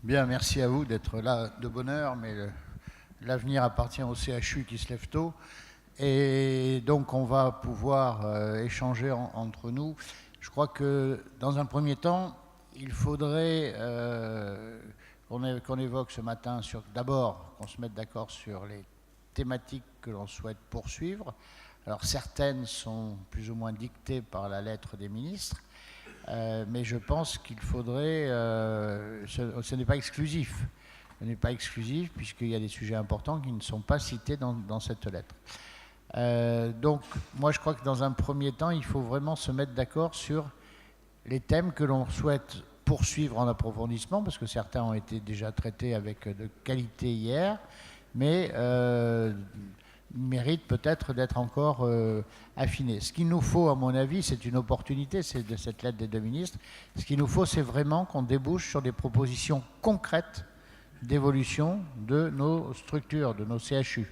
Bien, merci à vous d'être là de bonne heure, mais l'avenir appartient au CHU qui se lève tôt. Et donc, on va pouvoir échanger entre nous. Je crois que, dans un premier temps, il faudrait qu'on évoque ce matin, d'abord, qu'on se mette d'accord sur les thématiques que l'on souhaite poursuivre. Alors, certaines sont plus ou moins dictées par la lettre des ministres. Mais je pense qu'il faudrait... ce n'est pas exclusif. Ce n'est pas exclusif puisqu'il y a des sujets importants qui ne sont pas cités dans cette lettre. Donc, moi, je crois que dans un premier temps, il faut vraiment se mettre d'accord sur les thèmes que l'on souhaite poursuivre en approfondissement, parce que certains ont été déjà traités avec de qualité hier, mais mérite peut-être d'être encore affiné. Ce qu'il nous faut, à mon avis, c'est une opportunité, c'est de cette lettre des deux ministres. Ce qu'il nous faut, c'est vraiment qu'on débouche sur des propositions concrètes d'évolution de nos structures, de nos CHU.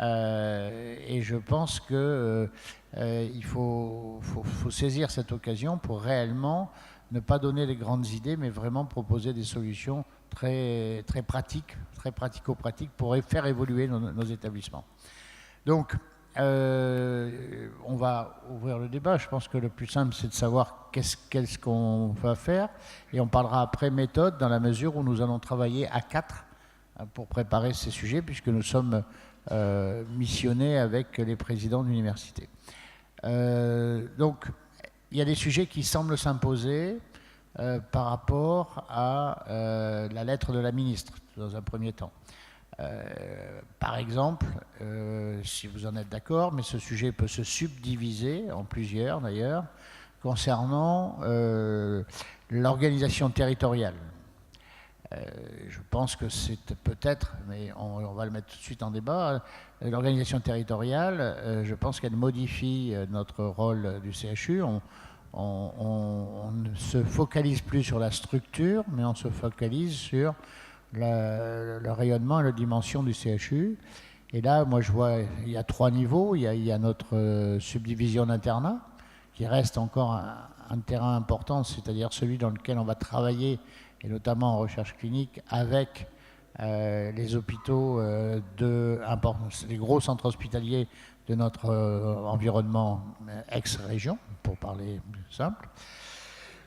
Et je pense qu'il faut saisir cette occasion pour réellement ne pas donner les grandes idées, mais vraiment proposer des solutions très pratiques, très pratico-pratiques pour faire évoluer nos établissements. Donc, on va ouvrir le débat. Je pense que le plus simple, c'est de savoir qu'est-ce qu'on va faire. Et on parlera après méthode dans la mesure où nous allons travailler à 4 pour préparer ces sujets, puisque nous sommes missionnés avec les présidents d'université. Donc, il y a des sujets qui semblent s'imposer par rapport à la lettre de la ministre, dans un premier temps. Par exemple, si vous en êtes d'accord, mais ce sujet peut se subdiviser en plusieurs d'ailleurs, concernant l'organisation territoriale. Je pense que c'est peut-être, mais on va le mettre tout de suite en débat, l'organisation territoriale, je pense qu'elle modifie notre rôle du CHU. On ne se focalise plus sur la structure, mais on se focalise sur le rayonnement et la dimension du CHU. Et là, moi, je vois, il y a 3 niveaux. Il y a notre subdivision d'internat, qui reste encore un terrain important, c'est-à-dire celui dans lequel on va travailler, et notamment en recherche clinique, avec les hôpitaux les gros centres hospitaliers de notre environnement ex-région, pour parler simple.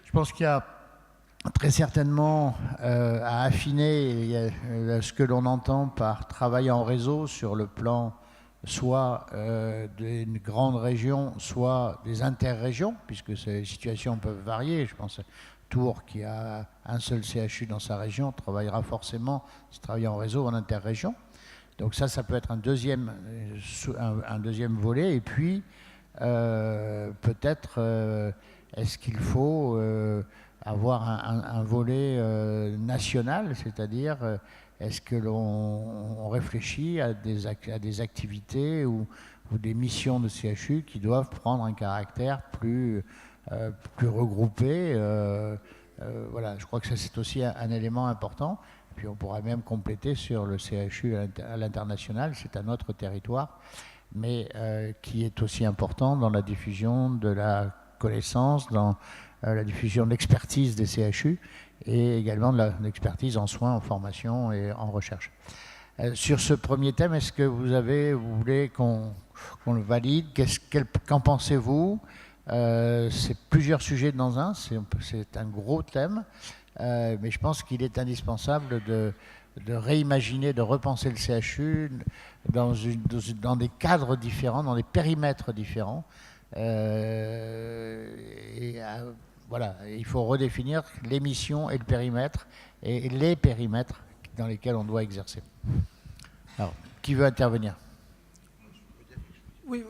Je pense qu'il y a très certainement à affiner ce que l'on entend par travailler en réseau sur le plan soit d'une grande région, soit des interrégions, puisque ces situations peuvent varier. Je pense Tours, qui a un seul CHU dans sa région, travaillera forcément, travailler en réseau, en interrégion. Donc ça peut être un deuxième volet. Et puis, peut-être, est-ce qu'il faut avoir un volet national, c'est-à-dire est-ce que l'on réfléchit à des activités ou des missions de CHU qui doivent prendre un caractère plus regroupé. Voilà, je crois que ça c'est aussi un élément important. Puis on pourra même compléter sur le CHU à l'international, c'est un autre territoire, mais qui est aussi important dans la diffusion de la connaissance, dans la diffusion de l'expertise des CHU et également de l'expertise en soins, en formation et en recherche. Sur ce premier thème, est-ce que vous voulez qu'on le valide? Qu'en pensez-vous? C'est plusieurs sujets dans un, c'est un gros thème, mais je pense qu'il est indispensable de réimaginer, de repenser le CHU dans des cadres différents, dans des périmètres différents. Voilà, il faut redéfinir les missions et le périmètre, et les périmètres dans lesquels on doit exercer. Alors, qui veut intervenir? Oui.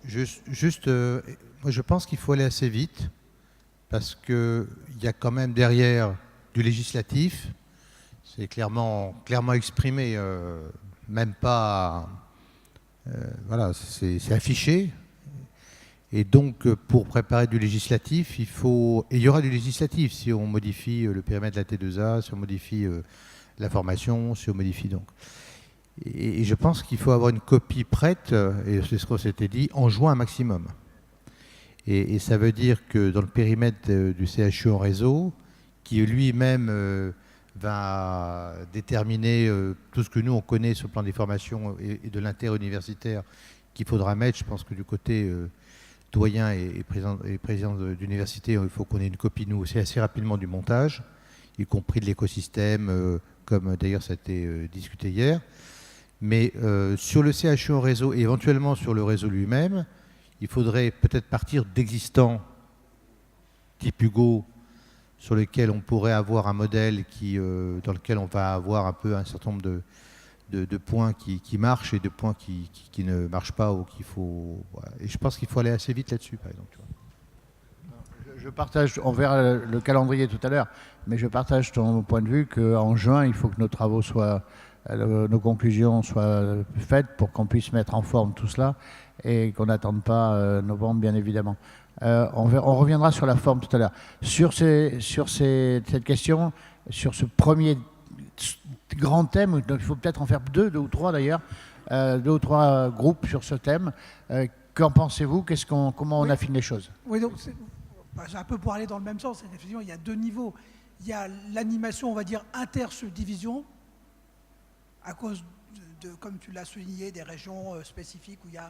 Juste, moi je pense qu'il faut aller assez vite parce qu'il y a quand même derrière du législatif, c'est clairement exprimé, même pas, voilà, c'est affiché. Et donc pour préparer du législatif, et il y aura du législatif si on modifie le périmètre de la T2A, si on modifie la formation, si on modifie donc. Et je pense qu'il faut avoir une copie prête, et c'est ce qu'on s'était dit, en juin maximum. Et ça veut dire que dans le périmètre du CHU en réseau, qui lui-même va déterminer tout ce que nous on connaît sur le plan des formations et de l'interuniversitaire qu'il faudra mettre, je pense que du côté doyen et président d'université, il faut qu'on ait une copie, nous aussi, assez rapidement du montage, y compris de l'écosystème, comme d'ailleurs ça a été discuté hier. Mais sur le CHU en réseau et éventuellement sur le réseau lui-même, il faudrait peut-être partir d'existants type Hugo, sur lesquels on pourrait avoir un modèle dans lequel on va avoir un peu un certain nombre de points qui marchent et de points qui ne marchent pas ou qu'il faut. Voilà. Et je pense qu'il faut aller assez vite là-dessus, par exemple. Tu vois. Je partage, on verra le calendrier tout à l'heure, mais je partage ton point de vue qu'en juin, il faut que nos travaux nos conclusions soient faites pour qu'on puisse mettre en forme tout cela et qu'on n'attende pas novembre, bien évidemment. On reviendra sur la forme tout à l'heure. Sur cette question, sur ce premier grand thème, il faut peut-être en faire deux ou trois d'ailleurs, 2 ou 3 groupes sur ce thème. Qu'en pensez-vous? Comment on affine les choses? Oui, donc c'est un peu pour aller dans le même sens. Effectivement, il y a 2 niveaux. Il y a l'animation, on va dire, inter-subdivision, à cause comme tu l'as souligné, des régions spécifiques où il n'y a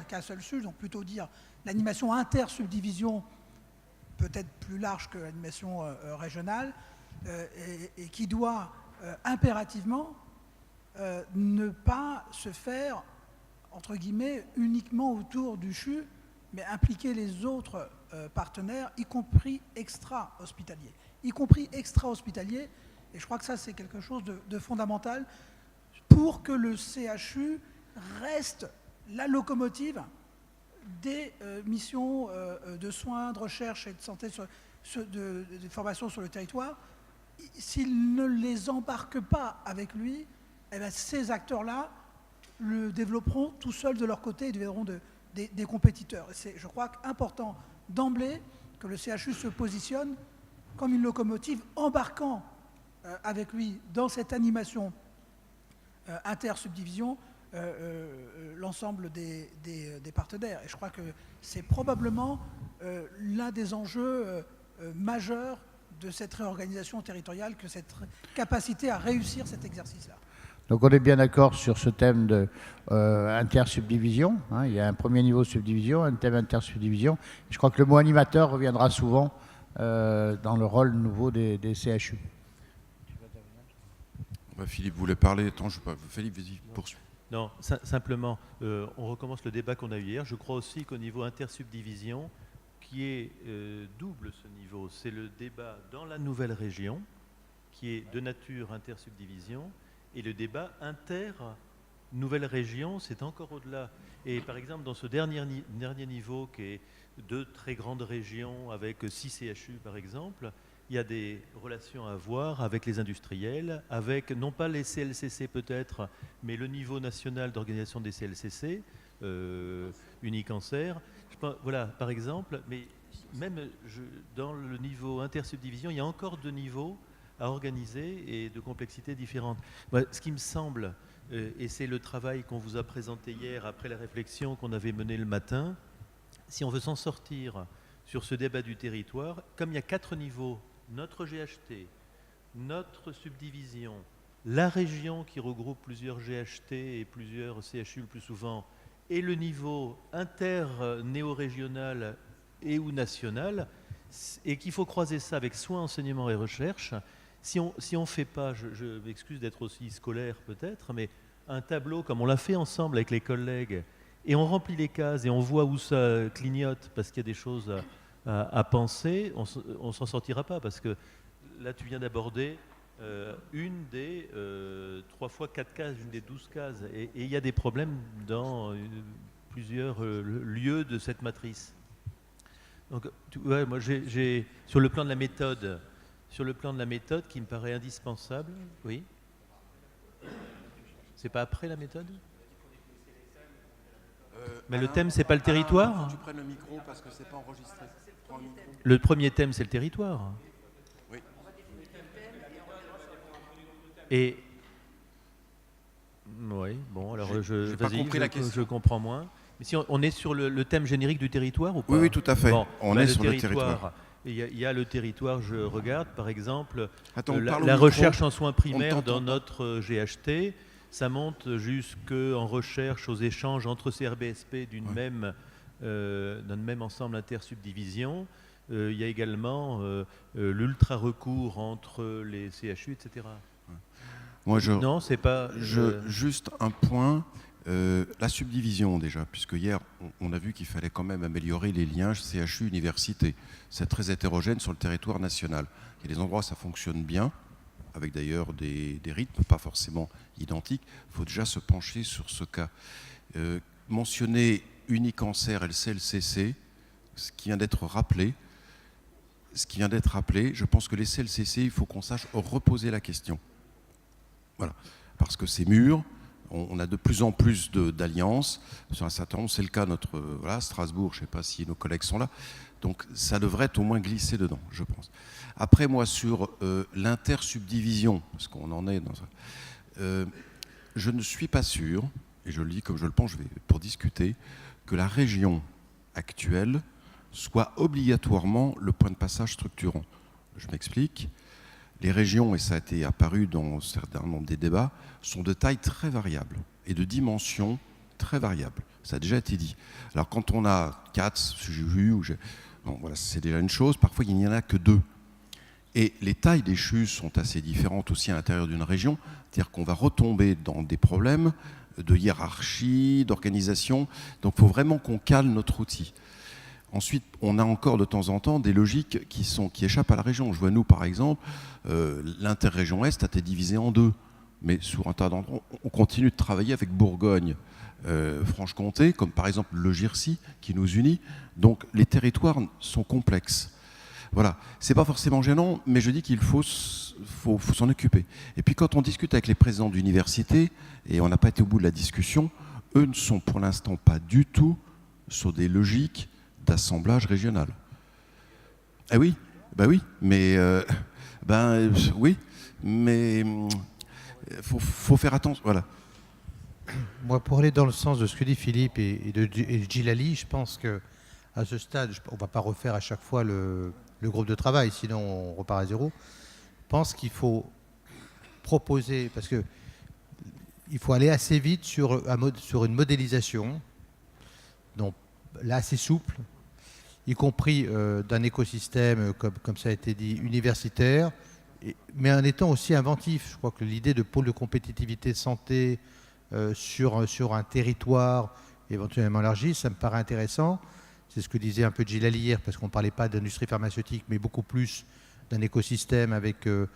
qu'un seul SUS, donc plutôt dire l'animation inter-subdivision peut-être plus large que l'animation régionale, et qui doit impérativement ne pas se faire, entre guillemets, uniquement autour du CHU, mais impliquer les autres partenaires, y compris extra-hospitaliers. Et je crois que ça, c'est quelque chose de fondamental pour que le CHU reste la locomotive des missions de soins, de recherche et de santé, de formation sur le territoire. S'il ne les embarque pas avec lui, eh bien, ces acteurs-là le développeront tout seuls de leur côté et deviendront des compétiteurs. C'est, je crois, important d'emblée que le CHU se positionne comme une locomotive embarquant avec lui dans cette animation inter-subdivision l'ensemble des partenaires. Et je crois que c'est probablement l'un des enjeux majeurs de cette réorganisation territoriale, que cette capacité à réussir cet exercice-là. Donc on est bien d'accord sur ce thème de inter-subdivision. Hein. Il y a un premier niveau de subdivision, un thème inter-subdivision. Je crois que le mot animateur reviendra souvent dans le rôle nouveau des CHU. Philippe voulait parler. Attends, Philippe, vas-y, poursuis. Non, simplement, on recommence le débat qu'on a eu hier. Je crois aussi qu'au niveau intersubdivision, qui est double ce niveau, c'est le débat dans la nouvelle région, qui est de nature intersubdivision, et le débat inter-nouvelle région, c'est encore au-delà. Et par exemple, dans ce dernier niveau, qui est 2 très grandes régions avec 6 CHU par exemple, il y a des relations à avoir avec les industriels, avec non pas les CLCC peut-être, mais le niveau national d'organisation des CLCC, Unicancer. Voilà, par exemple, mais même dans le niveau intersubdivision, il y a encore 2 niveaux à organiser et de complexités différentes. Ce qui me semble, et c'est le travail qu'on vous a présenté hier après la réflexion qu'on avait menée le matin, si on veut s'en sortir sur ce débat du territoire, comme il y a 4 niveaux, notre GHT, notre subdivision, la région qui regroupe plusieurs GHT et plusieurs CHU le plus souvent, et le niveau inter-néo-régional et ou national, et qu'il faut croiser ça avec soins, enseignement et recherche. Si on fait pas, je m'excuse d'être aussi scolaire peut-être, mais un tableau comme on l'a fait ensemble avec les collègues, et on remplit les cases et on voit où ça clignote parce qu'il y a des choses à penser, on s'en sortira pas, parce que là tu viens d'aborder une des 3 fois 4 cases, une des 12 cases, et il y a des problèmes dans plusieurs lieux de cette matrice. Donc, ouais, moi j'ai sur le plan de la méthode, qui me paraît indispensable, oui. C'est pas après la méthode? Mais le thème, c'est pas le territoire. Faut que tu prennes le micro parce que c'est pas enregistré. Le premier thème, c'est le territoire. Oui. Oui, bon, alors j'ai pas compris la question. je comprends moins. Mais si on est sur le thème générique du territoire ou pas? Oui, oui, tout à fait. Bon, On est sur le territoire. Il y a le territoire, je regarde par exemple, Attends, la parle au micro. recherche en soins primaires t'entend dans notre GHT, ça monte jusqu'en recherche aux échanges entre CRBSP d'un même ensemble intersubdivision. Il y a également l'ultra-recours entre les CHU, etc. Moi, Non, c'est pas... Juste un point, la subdivision déjà, puisque hier, on a vu qu'il fallait quand même améliorer les liens CHU-université. C'est très hétérogène sur le territoire national. Il y a des endroits où ça fonctionne bien, avec d'ailleurs des rythmes pas forcément identiques. Il faut déjà se pencher sur ce cas. Mentionner Unicancer et le CLCC, ce qui vient d'être rappelé, je pense que les CLCC, il faut qu'on sache reposer la question. Voilà, parce que c'est mûr, on a de plus en plus d'alliances sur un certain nombre, c'est le cas Strasbourg, je ne sais pas si nos collègues sont là, donc ça devrait au moins glisser dedans, je pense. Après moi, sur l'intersubdivision, parce qu'on en est dans ça, je ne suis pas sûr, et je le dis comme je le pense, pour discuter, que la région actuelle soit obligatoirement le point de passage structurant. Je m'explique. Les régions, et ça a été apparu dans un certain nombre des débats, sont de taille très variable et de dimension très variable. Ça a déjà été dit. Alors quand on a 4, j'ai vu, voilà, c'est déjà une chose. Parfois, il n'y en a que 2. Et les tailles des CHU sont assez différentes aussi à l'intérieur d'une région. C'est-à-dire qu'on va retomber dans des problèmes de hiérarchie, d'organisation. Donc il faut vraiment qu'on cale notre outil. Ensuite, on a encore de temps en temps des logiques qui échappent à la région. Je vois, nous, par exemple, l'interrégion Est a été divisée en 2. Mais sur un tas d'endroits, on continue de travailler avec Bourgogne, Franche-Comté, comme par exemple le GIRSI, qui nous unit. Donc, les territoires sont complexes. Voilà. C'est pas forcément gênant, mais je dis qu'il faut s'en occuper. Et puis, quand on discute avec les présidents d'université, et on n'a pas été au bout de la discussion, eux ne sont pour l'instant pas du tout sur des logiques d'assemblage régional. Ah oui, oui, mais oui, mais faut faire attention. Voilà. Moi, pour aller dans le sens de ce que dit Philippe et de Djilali, je pense que à ce stade, on ne va pas refaire à chaque fois le groupe de travail, sinon on repart à zéro. Je pense qu'il faut proposer, parce que il faut aller assez vite sur une modélisation, donc là assez souple, y compris d'un écosystème, comme ça a été dit, universitaire, mais en étant aussi inventif. Je crois que l'idée de pôle de compétitivité santé sur un territoire éventuellement élargi, ça me paraît intéressant. C'est ce que disait un peu Djilali hier, parce qu'on ne parlait pas d'industrie pharmaceutique, mais beaucoup plus d'un écosystème avec au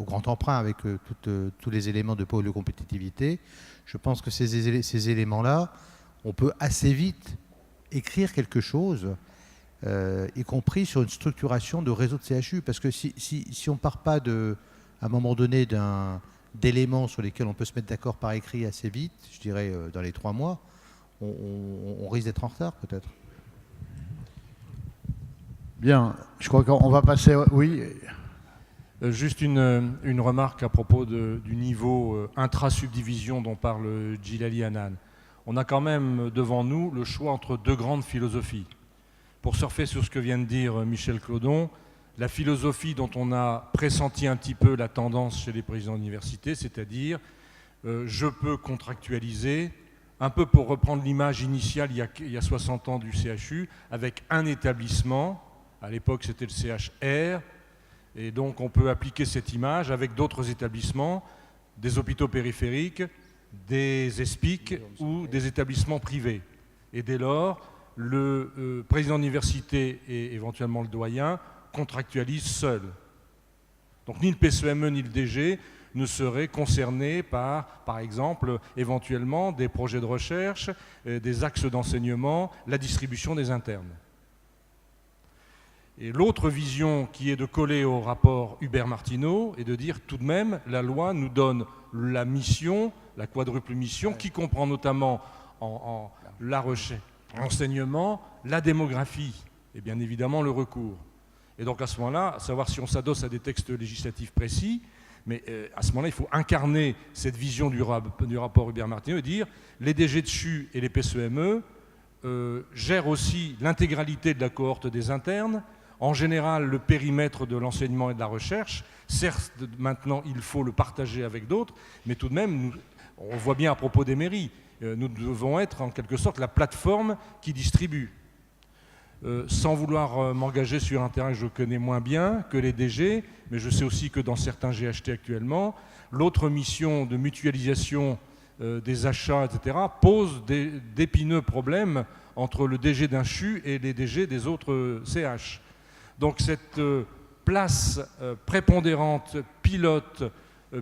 grand emprunt, avec tous les éléments de pôle de compétitivité. Je pense que ces éléments-là, on peut assez vite écrire quelque chose, y compris sur une structuration de réseau de CHU. Parce que si on ne part pas, à un moment donné, d'éléments sur lesquels on peut se mettre d'accord par écrit assez vite, je dirais dans les 3 mois, on risque d'être en retard peut-être. Bien, je crois qu'on va passer... Oui. Juste une remarque à propos du niveau intra-subdivision dont parle Djilali Hannan. On a quand même devant nous le choix entre 2 grandes philosophies. Pour surfer sur ce que vient de dire Michel Clodon, la philosophie dont on a pressenti un petit peu la tendance chez les présidents d'université, c'est-à-dire je peux contractualiser, un peu pour reprendre l'image initiale il y a 60 ans du CHU, avec un établissement, à l'époque c'était le CHR, et donc on peut appliquer cette image avec d'autres établissements, des hôpitaux périphériques, des ESPIC ou des établissements privés. Et dès lors, le président d'université et éventuellement le doyen contractualisent seuls. Donc ni le PCME ni le DG ne seraient concernés par exemple, éventuellement des projets de recherche, des axes d'enseignement, la distribution des internes. Et l'autre vision qui est de coller au rapport Hubert-Martineau est de dire tout de même, la loi nous donne la mission, la quadruple mission, qui comprend notamment en la recherche, l'enseignement, la démographie et bien évidemment le recours. Et donc à ce moment-là, à savoir si on s'adosse à des textes législatifs précis, Mais à ce moment-là, il faut incarner cette vision du rapport Hubert-Martineau et dire les DG de CHU et les PCME gèrent aussi l'intégralité de la cohorte des internes, en général le périmètre de l'enseignement et de la recherche. Certes, maintenant, il faut le partager avec d'autres, mais tout de même, on voit bien à propos des mairies, nous devons être en quelque sorte la plateforme qui distribue. Sans vouloir m'engager sur un terrain que je connais moins bien que les DG, mais je sais aussi que dans certains GHT actuellement, l'autre mission de mutualisation des achats, etc., pose d'épineux problèmes entre le DG d'un CHU et les DG des autres CH. Donc cette place prépondérante, pilote,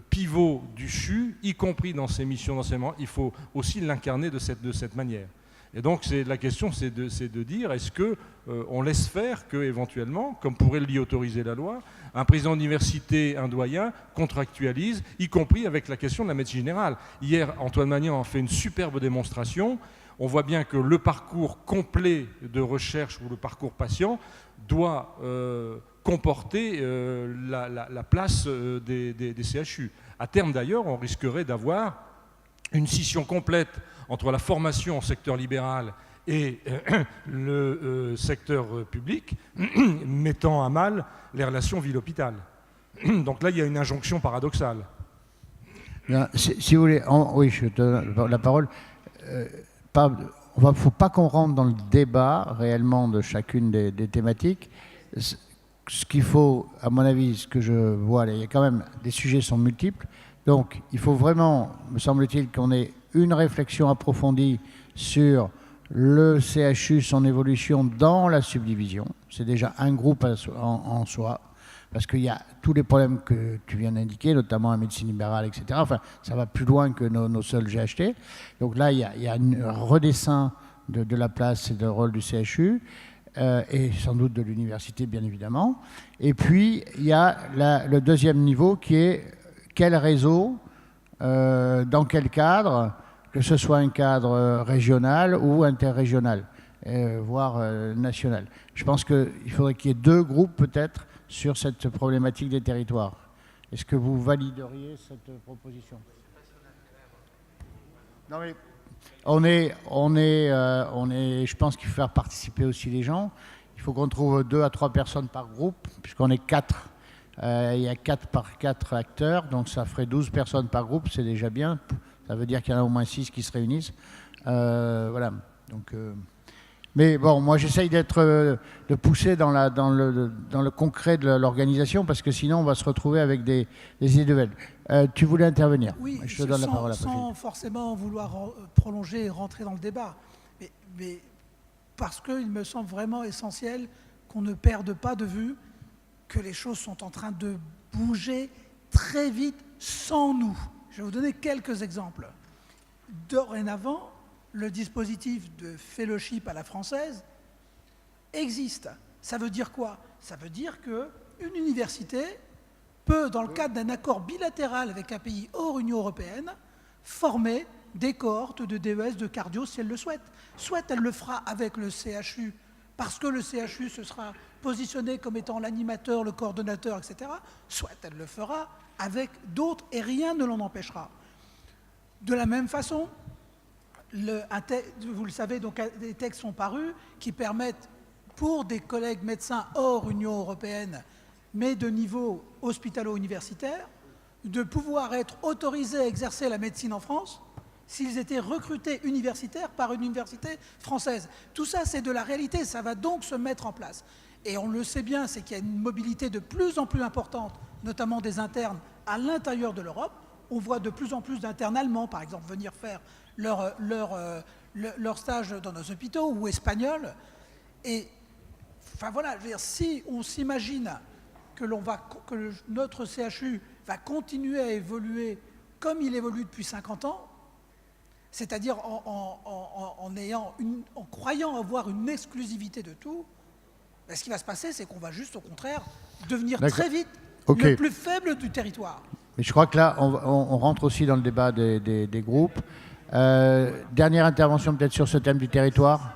pivot du CHU, y compris dans ses missions d'enseignement, il faut aussi l'incarner de cette manière. Et donc la question, c'est de dire, est-ce qu'on laisse faire que, éventuellement, comme pourrait l'y autoriser la loi, un président d'université, un doyen, contractualise, y compris avec la question de la médecine générale. Hier, Antoine Magnan a fait une superbe démonstration. On voit bien que le parcours complet de recherche ou le parcours patient doit comporter la place des CHU. À terme, d'ailleurs, on risquerait d'avoir une scission complète entre la formation en secteur libéral et le secteur public, mettant à mal les relations ville-hôpital. Donc là, il y a une injonction paradoxale. Bien, si vous voulez, oui, je te donne la parole. Il ne faut pas qu'on rentre dans le débat réellement de chacune des thématiques. Ce qu'il faut, à mon avis, ce que je vois, il y a quand même, des sujets sont multiples. Donc, il faut vraiment, me semble-t-il, qu'on ait une réflexion approfondie sur le CHU, son évolution dans la subdivision. C'est déjà un groupe en soi, parce qu'il y a tous les problèmes que tu viens d'indiquer, notamment la médecine libérale, etc. Enfin, ça va plus loin que nos seuls GHT. Donc là, il y a un redessin de la place et du rôle du CHU, et sans doute de l'université, bien évidemment. Et puis, il y a le deuxième niveau qui est quel réseau, dans quel cadre, que ce soit un cadre régional ou interrégional, voire national. Je pense qu'il faudrait qu'il y ait deux groupes peut-être sur cette problématique des territoires. Est-ce que vous valideriez cette proposition? Non mais je pense qu'il faut faire participer aussi les gens. Il faut qu'on trouve 2 à 3 personnes par groupe, puisqu'on est 4. Il y a 4 par 4 acteurs, donc ça ferait 12 personnes par groupe, c'est déjà bien. Ça veut dire qu'il y en a au moins 6 qui se réunissent. Voilà. Donc, mais bon, moi j'essaye de pousser dans le concret de l'organisation, parce que sinon on va se retrouver avec des idées nouvelles. Tu voulais intervenir? Oui, je te donne la parole après. Sans forcément vouloir prolonger et rentrer dans le débat, mais parce qu'il me semble vraiment essentiel qu'on ne perde pas de vue que les choses sont en train de bouger très vite sans nous. Je vais vous donner quelques exemples. Dorénavant, le dispositif de fellowship à la française existe. Ça veut dire quoi? Ça veut dire qu'une université peut, dans le cadre d'un accord bilatéral avec un pays hors Union européenne, former des cohortes de DES de cardio si elle le souhaite. Soit elle le fera avec le CHU, parce que le CHU se sera positionné comme étant l'animateur, le coordonnateur, etc. Soit elle le fera avec d'autres et rien ne l'en empêchera. De la même façon, vous le savez, donc des textes sont parus qui permettent, pour des collègues médecins hors Union européenne, mais de niveau hospitalo-universitaire, de pouvoir être autorisés à exercer la médecine en France s'ils étaient recrutés universitaires par une université française. Tout ça, c'est de la réalité, ça va donc se mettre en place. Et on le sait bien, c'est qu'il y a une mobilité de plus en plus importante, notamment des internes à l'intérieur de l'Europe. On voit de plus en plus d'internes allemands, par exemple, venir faire leur stage dans nos hôpitaux, ou espagnols. Et enfin voilà, je veux dire, si on s'imagine que notre CHU va continuer à évoluer comme il évolue depuis 50 ans, c'est-à-dire en croyant avoir une exclusivité de tout, ben, ce qui va se passer, c'est qu'on va juste, au contraire, devenir très vite le plus faible du territoire. Mais je crois que là, on rentre aussi dans le débat des groupes. Dernière intervention peut-être sur ce thème du territoire.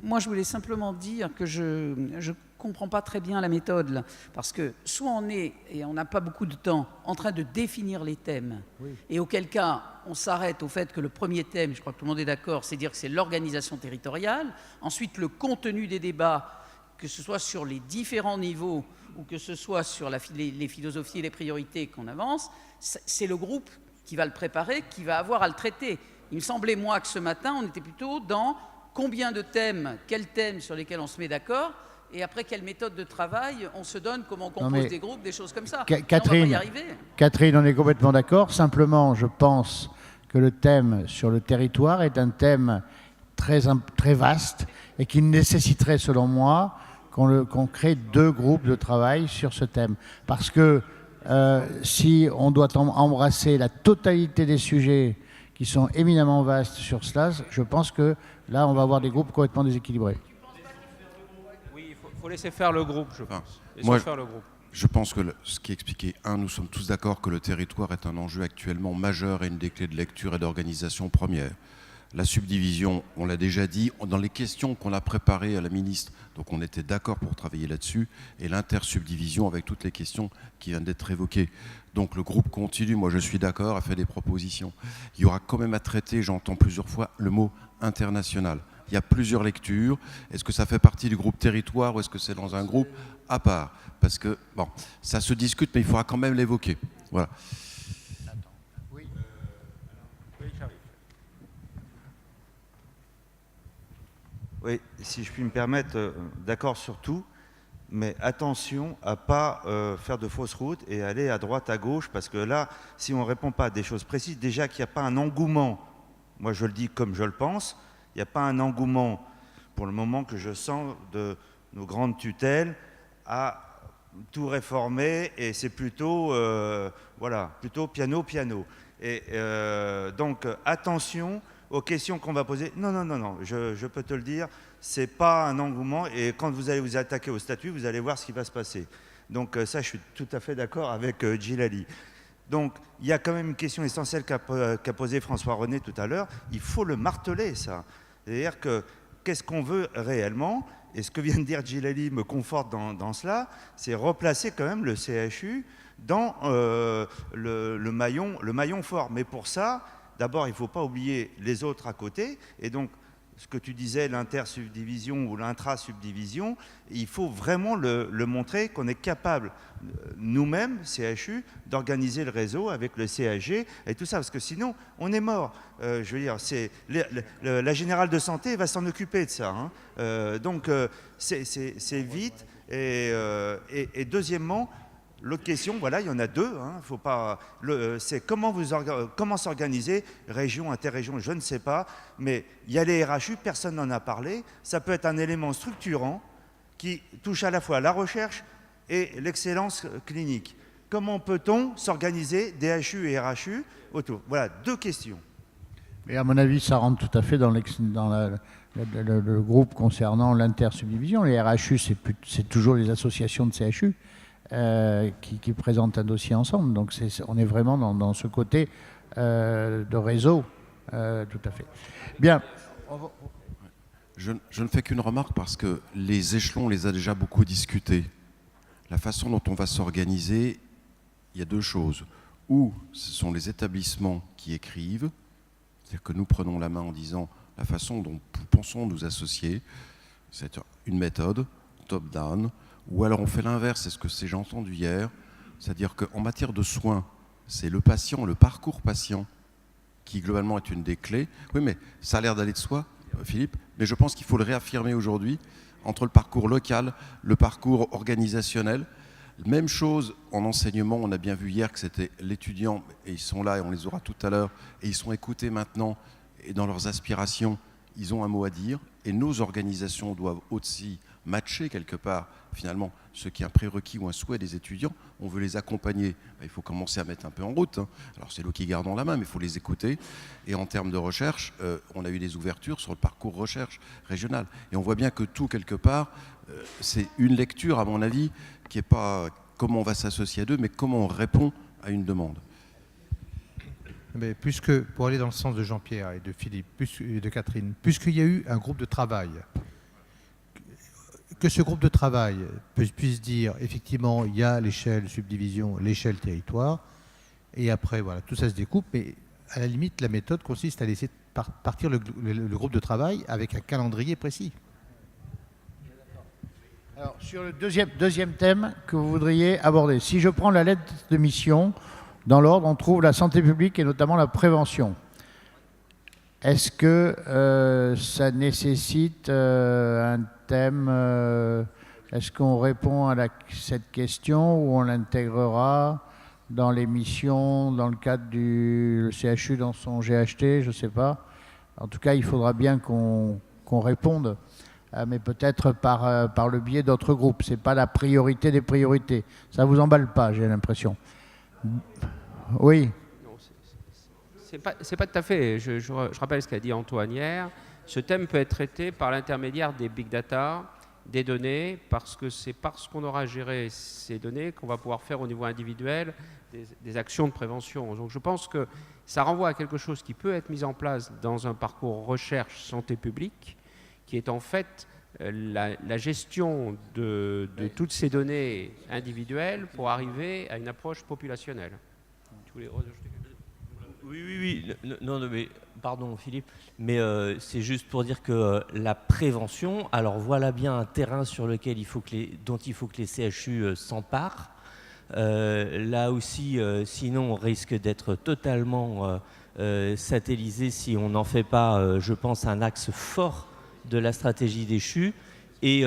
Moi, je voulais simplement dire que je comprends pas très bien la méthode, là, parce que soit on est, et on n'a pas beaucoup de temps, en train de définir les thèmes, et auquel cas on s'arrête au fait que le premier thème, je crois que tout le monde est d'accord, c'est dire que c'est l'organisation territoriale, ensuite le contenu des débats, que ce soit sur les différents niveaux ou que ce soit sur les philosophies et les priorités qu'on avance, c'est le groupe qui va le préparer, qui va avoir à le traiter. Il me semblait, moi, que ce matin, on était plutôt dans combien de thèmes, quels thèmes sur lesquels on se met d'accord, et après, quelle méthode de travail on se donne, comment on compose des groupes, des choses comme ça. Catherine, on va pas y arriver. Catherine, on est complètement d'accord. Simplement, je pense que le thème sur le territoire est un thème très vaste et qui nécessiterait, selon moi, qu'on crée 2 groupes de travail sur ce thème. Parce que si on doit embrasser la totalité des sujets qui sont éminemment vastes sur cela, je pense que là, on va avoir des groupes complètement déséquilibrés. Oui, il faut laisser faire le groupe, je pense. Je pense que ce qui est expliqué, nous sommes tous d'accord que le territoire est un enjeu actuellement majeur et une des clés de lecture et d'organisation première. La subdivision, on l'a déjà dit, dans les questions qu'on a préparées à la ministre, donc on était d'accord pour travailler là-dessus, et l'intersubdivision avec toutes les questions qui viennent d'être évoquées. Donc le groupe continue, moi je suis d'accord, a fait des propositions. Il y aura quand même à traiter, j'entends plusieurs fois, le mot international. Il y a plusieurs lectures. Est-ce que ça fait partie du groupe territoire ou est-ce que c'est dans un groupe à part? Parce que, bon, ça se discute, mais il faudra quand même l'évoquer. Voilà. Oui, si je puis me permettre, d'accord sur tout, mais attention à ne pas faire de fausses routes et aller à droite, à gauche, parce que là, si on ne répond pas à des choses précises, déjà qu'il n'y a pas un engouement, moi je le dis comme je le pense, il n'y a pas un engouement pour le moment que je sens de nos grandes tutelles à tout réformer, et c'est plutôt, plutôt piano. Et donc attention aux questions qu'on va poser. Non, je peux te le dire, c'est pas un engouement, et quand vous allez vous attaquer au statut, vous allez voir ce qui va se passer. Donc ça, je suis tout à fait d'accord avec Djilali. Donc il y a quand même une question essentielle qu'a posée François René tout à l'heure, il faut le marteler, ça. C'est-à-dire que qu'est-ce qu'on veut réellement? Et ce que vient de dire Djilali me conforte dans cela, c'est replacer quand même le CHU dans le maillon fort. Mais pour ça, d'abord, il ne faut pas oublier les autres à côté. Et donc, ce que tu disais, l'intersubdivision ou l'intrasubdivision, il faut vraiment le montrer qu'on est capable, nous-mêmes, CHU, d'organiser le réseau avec le CHG et tout ça. Parce que sinon, on est mort. Je veux dire, la Générale de Santé va s'en occuper de ça. Hein. Donc, c'est vite. Et deuxièmement, l'autre question, voilà, il y en a 2. Hein, faut pas. C'est comment s'organiser, région, interrégion, je ne sais pas. Mais il y a les RHU, personne n'en a parlé. Ça peut être un élément structurant qui touche à la fois la recherche et l'excellence clinique. Comment peut-on s'organiser, DHU et RHU, autour? Voilà, 2 questions. Et à mon avis, ça rentre tout à fait dans le groupe concernant l'intersubdivision. Les RHU, c'est toujours les associations de CHU. Qui présentent un dossier ensemble. Donc on est vraiment dans ce côté de réseau, tout à fait. Bien. Je ne fais qu'une remarque parce que les échelons, on les a déjà beaucoup discutés. La façon dont on va s'organiser, il y a 2 choses. Ou ce sont les établissements qui écrivent, c'est-à-dire que nous prenons la main en disant la façon dont nous pensons nous associer, c'est une méthode top-down. Ou alors on fait l'inverse, c'est ce que j'ai entendu hier, c'est-à-dire qu'en matière de soins, c'est le patient, le parcours patient, qui globalement est une des clés. Oui, mais ça a l'air d'aller de soi, Philippe, mais je pense qu'il faut le réaffirmer aujourd'hui, entre le parcours local, le parcours organisationnel. Même chose en enseignement, on a bien vu hier que c'était l'étudiant, et ils sont là et on les aura tout à l'heure, et ils sont écoutés maintenant, et dans leurs aspirations, ils ont un mot à dire, et nos organisations doivent aussi matcher quelque part, finalement, ce qui est un prérequis ou un souhait des étudiants. On veut les accompagner. Il faut commencer à mettre un peu en route. Hein. Alors, c'est nous qui gardons la main, mais il faut les écouter. Et en termes de recherche, on a eu des ouvertures sur le parcours recherche régional. Et on voit bien que tout, quelque part, c'est une lecture, à mon avis, qui n'est pas comment on va s'associer à 2, mais comment on répond à une demande. Mais pour aller dans le sens de Jean-Pierre et de Philippe et de Catherine, puisqu'il y a eu un groupe de travail que ce groupe de travail puisse dire, effectivement, il y a l'échelle subdivision, l'échelle territoire, et après, voilà, tout ça se découpe, mais à la limite, la méthode consiste à laisser partir le groupe de travail avec un calendrier précis. Alors, sur le deuxième thème que vous voudriez aborder, si je prends la lettre de mission, dans l'ordre, on trouve la santé publique et notamment la prévention. Est-ce que ça nécessite un thème est-ce qu'on répond à cette question ou on l'intégrera dans les missions, dans le cadre du CHU, dans son GHT, je ne sais pas. En tout cas, il faudra bien qu'on réponde, mais peut-être par le biais d'autres groupes. Ce n'est pas la priorité des priorités. Ça ne vous emballe pas, j'ai l'impression. Oui. C'est pas tout à fait. Je rappelle ce qu'a dit Antoine hier. Ce thème peut être traité par l'intermédiaire des big data, des données, parce que c'est parce qu'on aura géré ces données qu'on va pouvoir faire au niveau individuel des actions de prévention. Donc je pense que ça renvoie à quelque chose qui peut être mis en place dans un parcours recherche santé publique, qui est en fait la gestion de toutes ces données individuelles pour arriver à une approche populationnelle. Oui. Non, mais pardon Philippe, mais c'est juste pour dire que la prévention, alors voilà bien un terrain sur lequel dont il faut que les CHU s'emparent. Là aussi, sinon on risque d'être totalement satellisé si on n'en fait pas, je pense, un axe fort de la stratégie des CHU. Et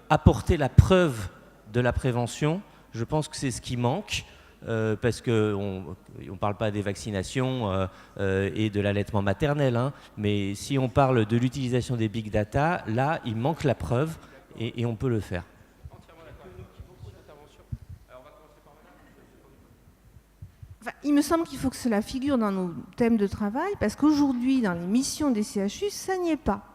apporter la preuve de la prévention, je pense que c'est ce qui manque. Parce qu'on ne parle pas des vaccinations et de l'allaitement maternel, hein, mais si on parle de l'utilisation des big data, là, il manque la preuve et on peut le faire. Enfin, il me semble qu'il faut que cela figure dans nos thèmes de travail, parce qu'aujourd'hui, dans les missions des CHU, ça n'y est pas.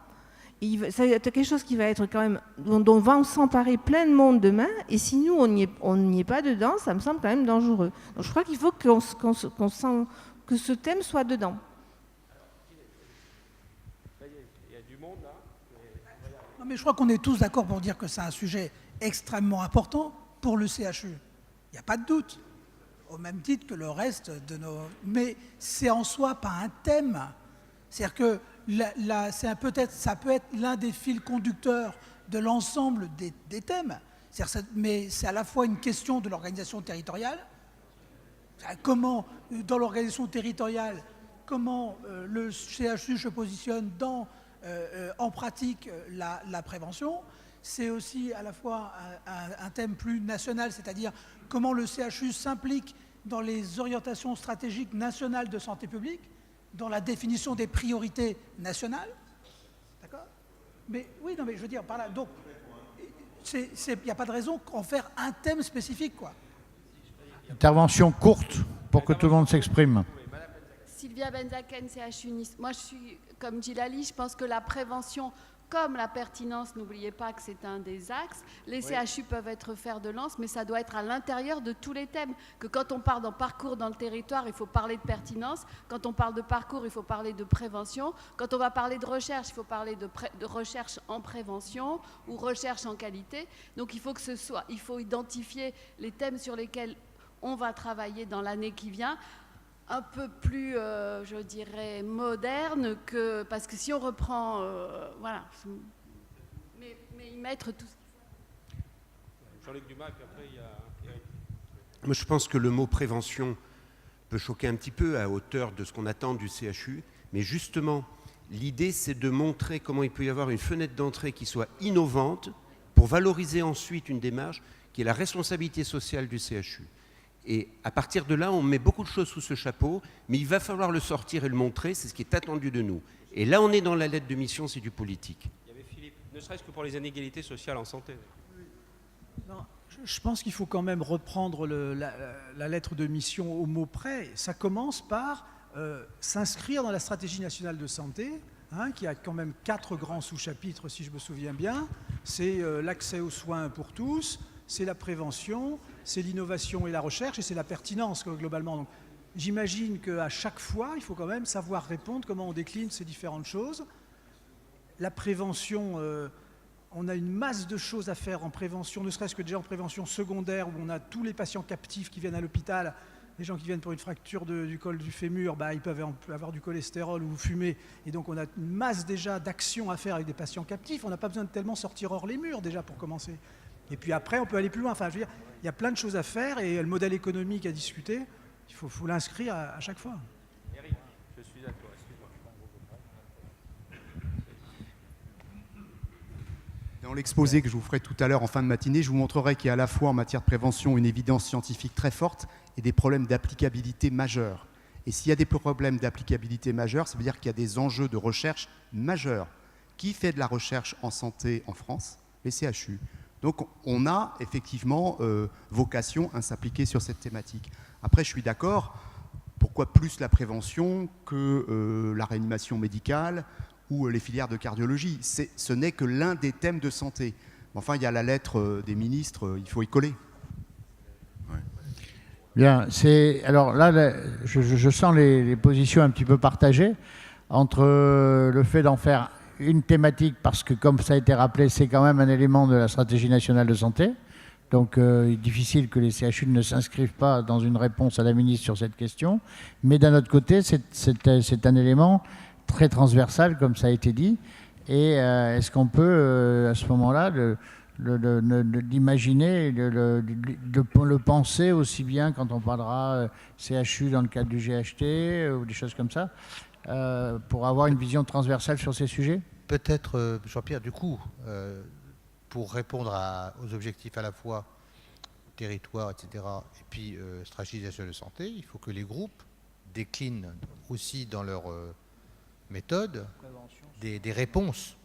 C'est quelque chose qui va être quand même, dont va s'emparer plein de monde demain, et si nous, on n'y est pas dedans, ça me semble quand même dangereux. Donc je crois qu'il faut que ce thème soit dedans. Il y a du monde là. Non, mais je crois qu'on est tous d'accord pour dire que c'est un sujet extrêmement important pour le CHU. Il n'y a pas de doute, au même titre que le reste de nos... Mais c'est en soi pas un thème. C'est-à-dire que ça peut être l'un des fils conducteurs de l'ensemble des thèmes, mais c'est à la fois une question de l'organisation territoriale. Comment, dans l'organisation territoriale, comment le CHU se positionne en pratique la prévention. C'est aussi à la fois un thème plus national, c'est-à-dire comment le CHU s'implique dans les orientations stratégiques nationales de santé publique, dans la définition des priorités nationales, d'accord? Mais oui, non, mais je veux dire par là, donc, il n'y a pas de raison qu'en faire un thème spécifique, quoi. Intervention courte pour que tout le monde s'exprime. Sylvia Benzaken, CHU Nice. Moi, je suis comme Djilali, je pense que la prévention, comme la pertinence, n'oubliez pas que c'est un des axes. Les CHU peuvent être fer de lance, mais ça doit être à l'intérieur de tous les thèmes. Que quand on parle d'un parcours dans le territoire, il faut parler de pertinence. Quand on parle de parcours, il faut parler de prévention. Quand on va parler de recherche, il faut parler de recherche en prévention ou recherche en qualité. Donc il faut identifier les thèmes sur lesquels on va travailler dans l'année qui vient, un peu plus, je dirais, moderne, parce que si on reprend, voilà, mais y mettre tout ce qu'il faut. Jean-Luc Dumas, et puis après il y a... Moi je pense que le mot prévention peut choquer un petit peu à hauteur de ce qu'on attend du CHU, mais justement, l'idée c'est de montrer comment il peut y avoir une fenêtre d'entrée qui soit innovante pour valoriser ensuite une démarche qui est la responsabilité sociale du CHU. Et à partir de là, on met beaucoup de choses sous ce chapeau, mais il va falloir le sortir et le montrer, c'est ce qui est attendu de nous. Et là, on est dans la lettre de mission, c'est du politique. Il y avait Philippe, ne serait-ce que pour les inégalités sociales en santé. Non, je pense qu'il faut quand même reprendre la lettre de mission au mot près. Ça commence par s'inscrire dans la stratégie nationale de santé, qui a quand même 4 grands sous-chapitres, si je me souviens bien. C'est l'accès aux soins pour tous, c'est la prévention, c'est l'innovation et la recherche, et c'est la pertinence globalement. Donc, j'imagine qu'à chaque fois, il faut quand même savoir répondre comment on décline ces différentes choses. La prévention, on a une masse de choses à faire en prévention, ne serait-ce que déjà en prévention secondaire, où on a tous les patients captifs qui viennent à l'hôpital. Les gens qui viennent pour une fracture du col du fémur, ils peuvent avoir du cholestérol ou fumer. Et donc on a une masse déjà d'actions à faire avec des patients captifs. On n'a pas besoin de tellement sortir hors les murs déjà pour commencer. Et puis après, on peut aller plus loin. Enfin, je veux dire, il y a plein de choses à faire et le modèle économique à discuter, il faut l'inscrire à chaque fois. Eric, je suis d'accord. Dans l'exposé que je vous ferai tout à l'heure en fin de matinée, je vous montrerai qu'il y a à la fois en matière de prévention une évidence scientifique très forte et des problèmes d'applicabilité majeurs. Et s'il y a des problèmes d'applicabilité majeurs, ça veut dire qu'il y a des enjeux de recherche majeurs. Qui fait de la recherche en santé en France? Les CHU. Donc on a effectivement vocation à s'appliquer sur cette thématique. Après, je suis d'accord, pourquoi plus la prévention que la réanimation médicale ou les filières de cardiologie? Ce n'est que l'un des thèmes de santé. Enfin, il y a la lettre des ministres, il faut y coller. Bien, alors là, je sens les positions un petit peu partagées entre le fait d'en faire une thématique, parce que comme ça a été rappelé, c'est quand même un élément de la stratégie nationale de santé. Donc il est difficile que les CHU ne s'inscrivent pas dans une réponse à la ministre sur cette question. Mais d'un autre côté, c'est un élément très transversal, comme ça a été dit. Et est-ce qu'on peut, à ce moment-là, d'imaginer, de le penser aussi bien quand on parlera CHU dans le cadre du GHT ou des choses comme ça, pour avoir une vision transversale sur ces sujets? Peut-être, Jean-Pierre, du coup, pour répondre aux objectifs à la fois territoire, etc., et puis stratégisation de santé, il faut que les groupes déclinent aussi dans leur méthode des réponses.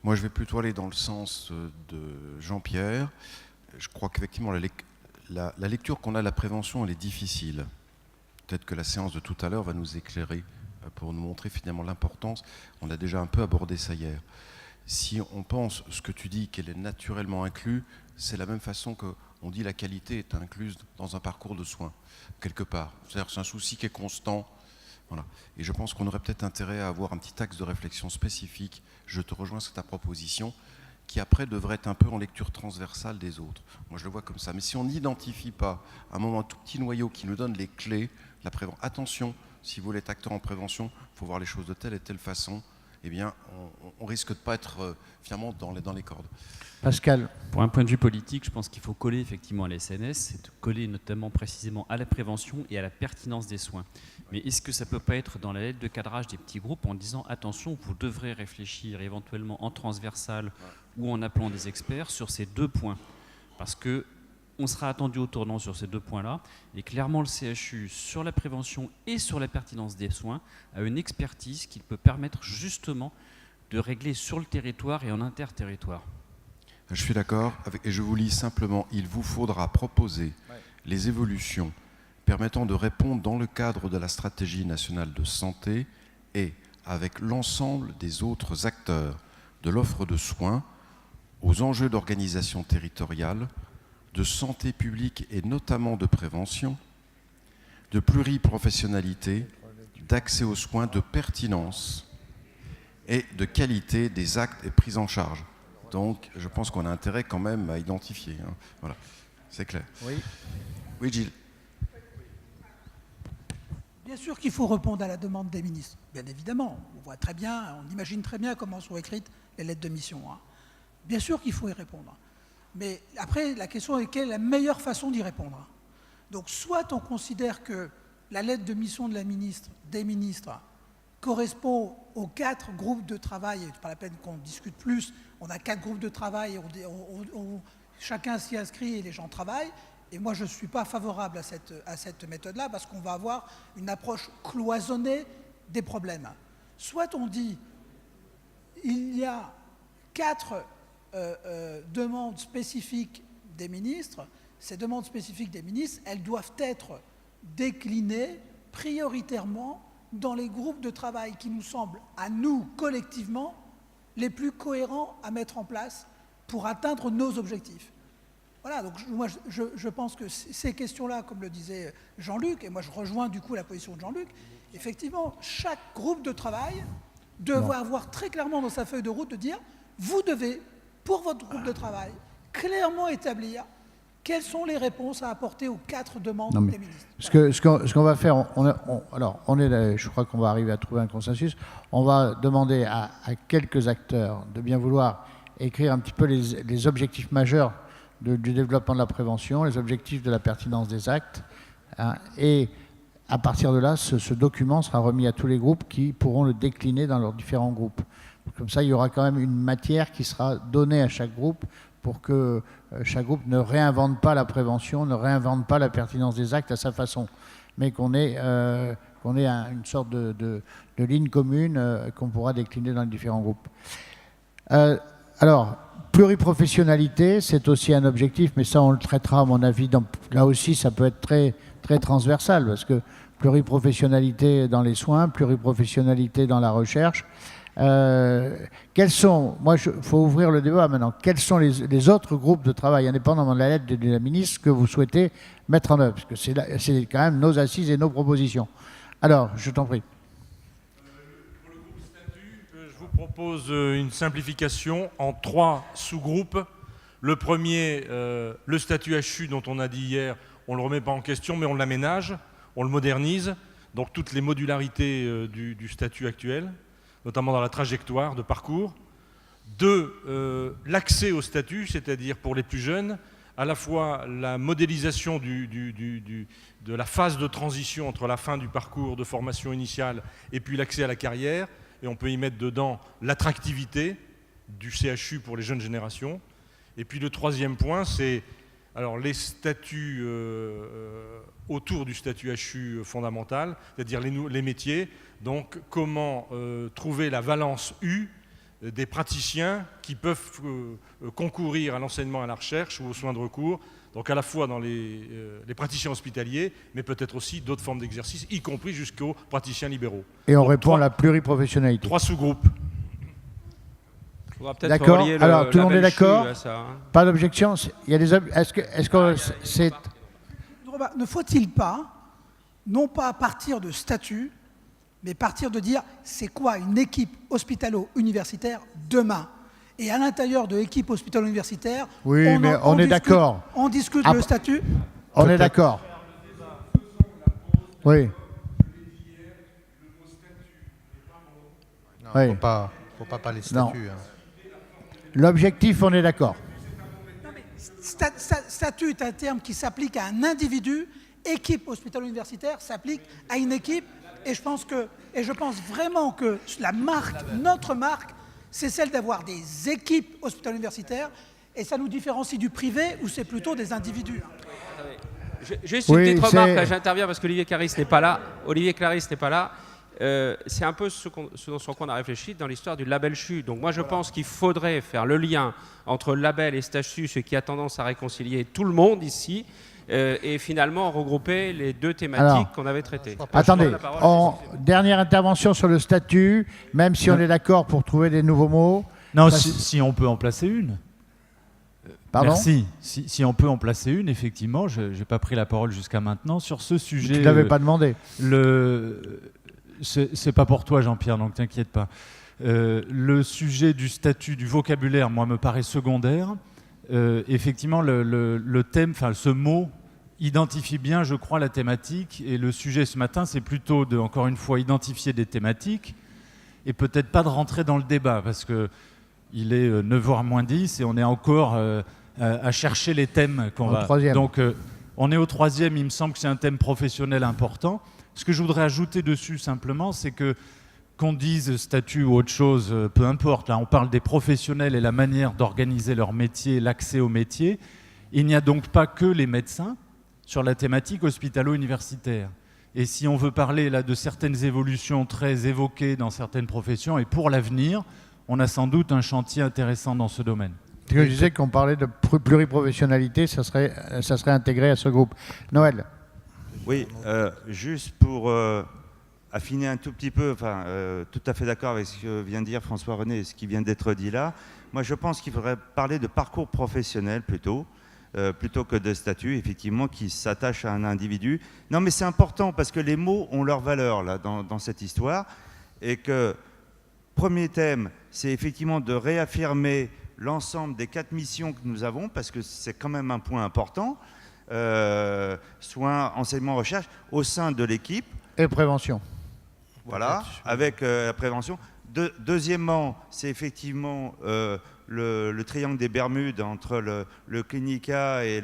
Moi, je vais plutôt aller dans le sens de Jean-Pierre. Je crois qu'effectivement, la lecture qu'on a de la prévention, elle est difficile. Peut-être que la séance de tout à l'heure va nous éclairer pour nous montrer finalement l'importance. On a déjà un peu abordé ça hier. Si on pense ce que tu dis, qu'elle est naturellement inclue, c'est la même façon qu'on dit la qualité est incluse dans un parcours de soins, quelque part. C'est-à-dire que c'est un souci qui est constant. Voilà. Et je pense qu'on aurait peut-être intérêt à avoir un petit axe de réflexion spécifique. Je te rejoins sur ta proposition, qui après devrait être un peu en lecture transversale des autres. Moi, je le vois comme ça. Mais si on n'identifie pas un moment, un tout petit noyau qui nous donne les clés, la prévention. Attention, si vous voulez être acteur en prévention, il faut voir les choses de telle et telle façon. Eh bien, on risque de ne pas être finalement dans les cordes. Pascal. Pour un point de vue politique, je pense qu'il faut coller effectivement à la SNS, c'est de coller notamment précisément à la prévention et à la pertinence des soins. Mais est-ce que ça ne peut pas être dans la lettre de cadrage des petits groupes en disant attention, vous devrez réfléchir éventuellement en transversal ou en appelant des experts sur ces deux points? Parce que on sera attendu au tournant sur ces deux points-là, et clairement le CHU, sur la prévention et sur la pertinence des soins, a une expertise qui peut permettre justement de régler sur le territoire et en interterritoire. Je suis d'accord, et je vous lis simplement, il vous faudra proposer les évolutions permettant de répondre dans le cadre de la stratégie nationale de santé et avec l'ensemble des autres acteurs de l'offre de soins aux enjeux d'organisation territoriale, de santé publique et notamment de prévention, de pluriprofessionnalité, d'accès aux soins, de pertinence et de qualité des actes et prises en charge. Donc, je pense qu'on a intérêt quand même à identifier. Hein. Voilà, c'est clair. Oui. Oui, Gilles. Bien sûr qu'il faut répondre à la demande des ministres. Bien évidemment, on voit très bien, on imagine très bien comment sont écrites les lettres de mission. Hein. Bien sûr qu'il faut y répondre. Mais après, la question est quelle est la meilleure façon d'y répondre. Donc, soit on considère que la lettre de mission de la ministre, des ministres, correspond aux 4 groupes de travail, et c'est pas la peine qu'on discute plus, on a 4 groupes de travail, chacun s'y inscrit et les gens travaillent, et moi je ne suis pas favorable à cette méthode-là, parce qu'on va avoir une approche cloisonnée des problèmes. Soit on dit, il y a 4 demandes spécifiques des ministres, ces demandes spécifiques des ministres, elles doivent être déclinées prioritairement dans les groupes de travail qui nous semblent, à nous, collectivement, les plus cohérents à mettre en place pour atteindre nos objectifs. Voilà, donc moi je pense que ces questions-là, comme le disait Jean-Luc, et moi je rejoins du coup la position de Jean-Luc, effectivement, chaque groupe de travail devrait avoir très clairement dans sa feuille de route de dire, vous devez, pour votre groupe de travail, clairement établir quelles sont les réponses à apporter aux 4 demandes des ministres. Ce qu'on va faire, je crois qu'on va arriver à trouver un consensus. On va demander à quelques acteurs de bien vouloir écrire un petit peu les objectifs majeurs du développement de la prévention, les objectifs de la pertinence des actes. Hein, et à partir de là, ce document sera remis à tous les groupes qui pourront le décliner dans leurs différents groupes. Comme ça, il y aura quand même une matière qui sera donnée à chaque groupe pour que chaque groupe ne réinvente pas la prévention, ne réinvente pas la pertinence des actes à sa façon, mais qu'on ait une sorte de ligne commune qu'on pourra décliner dans les différents groupes. Alors, pluriprofessionnalité, c'est aussi un objectif, mais ça on le traitera à mon avis, là aussi ça peut être très, très transversal, parce que pluriprofessionnalité dans les soins, pluriprofessionnalité dans la recherche. Quels sont, il faut ouvrir le débat maintenant, quels sont les autres groupes de travail indépendamment de la lettre de la ministre que vous souhaitez mettre en œuvre, parce que c'est quand même nos assises et nos propositions. Alors, je t'en prie. Pour le groupe statut, je vous propose une simplification en 3 sous-groupes. Le premier, le statut HU dont on a dit hier, on ne le remet pas en question, mais on l'aménage, on le modernise, donc toutes les modularités du statut actuel, notamment dans la trajectoire de parcours. 2, l'accès au statut, c'est-à-dire pour les plus jeunes, à la fois la modélisation de la phase de transition entre la fin du parcours de formation initiale et puis l'accès à la carrière, et on peut y mettre dedans l'attractivité du CHU pour les jeunes générations. Et puis le 3e point, c'est alors les statuts autour du statut HU fondamental, c'est-à-dire les métiers. Donc comment trouver la valence U des praticiens qui peuvent concourir à l'enseignement et à la recherche ou aux soins de recours, donc à la fois dans les praticiens hospitaliers, mais peut-être aussi d'autres formes d'exercice, y compris jusqu'aux praticiens libéraux. Et on répond à la pluriprofessionnalité. 3 sous-groupes. D'accord. Alors, tout le monde est d'accord? Pas d'objection? Il y a des est-ce que c'est... Ne faut-il pas, non pas partir de statut, mais partir de dire c'est quoi une équipe hospitalo-universitaire demain? Et à l'intérieur de l'équipe hospitalo-universitaire, on est d'accord. On discute le statut. On est d'accord. Oui. Il ne faut pas parler de statut. Hein. L'objectif, on est d'accord. Statut est un terme qui s'applique à un individu. Équipe hospitalo-universitaire s'applique à une équipe. Et je pense vraiment que notre marque, c'est celle d'avoir des équipes hospitalo-universitaires. Et ça nous différencie du privé où c'est plutôt des individus. Juste une petite remarque, là j'interviens parce qu'Olivier Clarisse n'est pas là. C'est un peu ce sur quoi on a réfléchi dans l'histoire du label CHU. Donc moi je pense qu'il faudrait faire le lien entre label et statut, ce qui a tendance à réconcilier tout le monde ici, et finalement regrouper les 2 thématiques qu'on avait traitées. Attendez, dernière intervention sur le statut, même si on est d'accord pour trouver des nouveaux mots. Non, si on peut en placer une. Pardon ? Merci. Si on peut en placer une, effectivement, je n'ai pas pris la parole jusqu'à maintenant sur ce sujet. Tu ne l'avais pas demandé. C'est pas pour toi, Jean-Pierre, donc t'inquiète pas. Le sujet du statut, du vocabulaire, moi, me paraît secondaire. Effectivement, le thème, enfin, ce mot identifie bien, je crois, la thématique. Et le sujet ce matin, c'est plutôt de, encore une fois, identifier des thématiques et peut-être pas de rentrer dans le débat, parce qu'il est 9h moins 10 et on est encore à chercher les thèmes qu'on va... Donc, on est au 3e, il me semble que c'est un thème professionnel important. Ce que je voudrais ajouter dessus simplement, c'est qu'on dise statut ou autre chose, peu importe. Là, on parle des professionnels et la manière d'organiser leur métier, l'accès au métier. Il n'y a donc pas que les médecins sur la thématique hospitalo-universitaire. Et si on veut parler là de certaines évolutions très évoquées dans certaines professions, et pour l'avenir, on a sans doute un chantier intéressant dans ce domaine. Je disais qu'on parlait de pluriprofessionnalité, ça serait intégré à ce groupe. Noël. Oui, juste pour affiner un tout petit peu, tout à fait d'accord avec ce que vient de dire François-René et ce qui vient d'être dit là. Moi, je pense qu'il faudrait parler de parcours professionnel plutôt que de statut, effectivement, qui s'attache à un individu. Non, mais c'est important parce que les mots ont leur valeur là, dans cette histoire et que Premier thème, c'est effectivement de réaffirmer l'ensemble des 4 missions que nous avons, parce que c'est quand même un point important, soins, enseignement, recherche, au sein de l'équipe. Et prévention. Voilà, avec la prévention. Deuxièmement, c'est effectivement le triangle des Bermudes entre le clinica et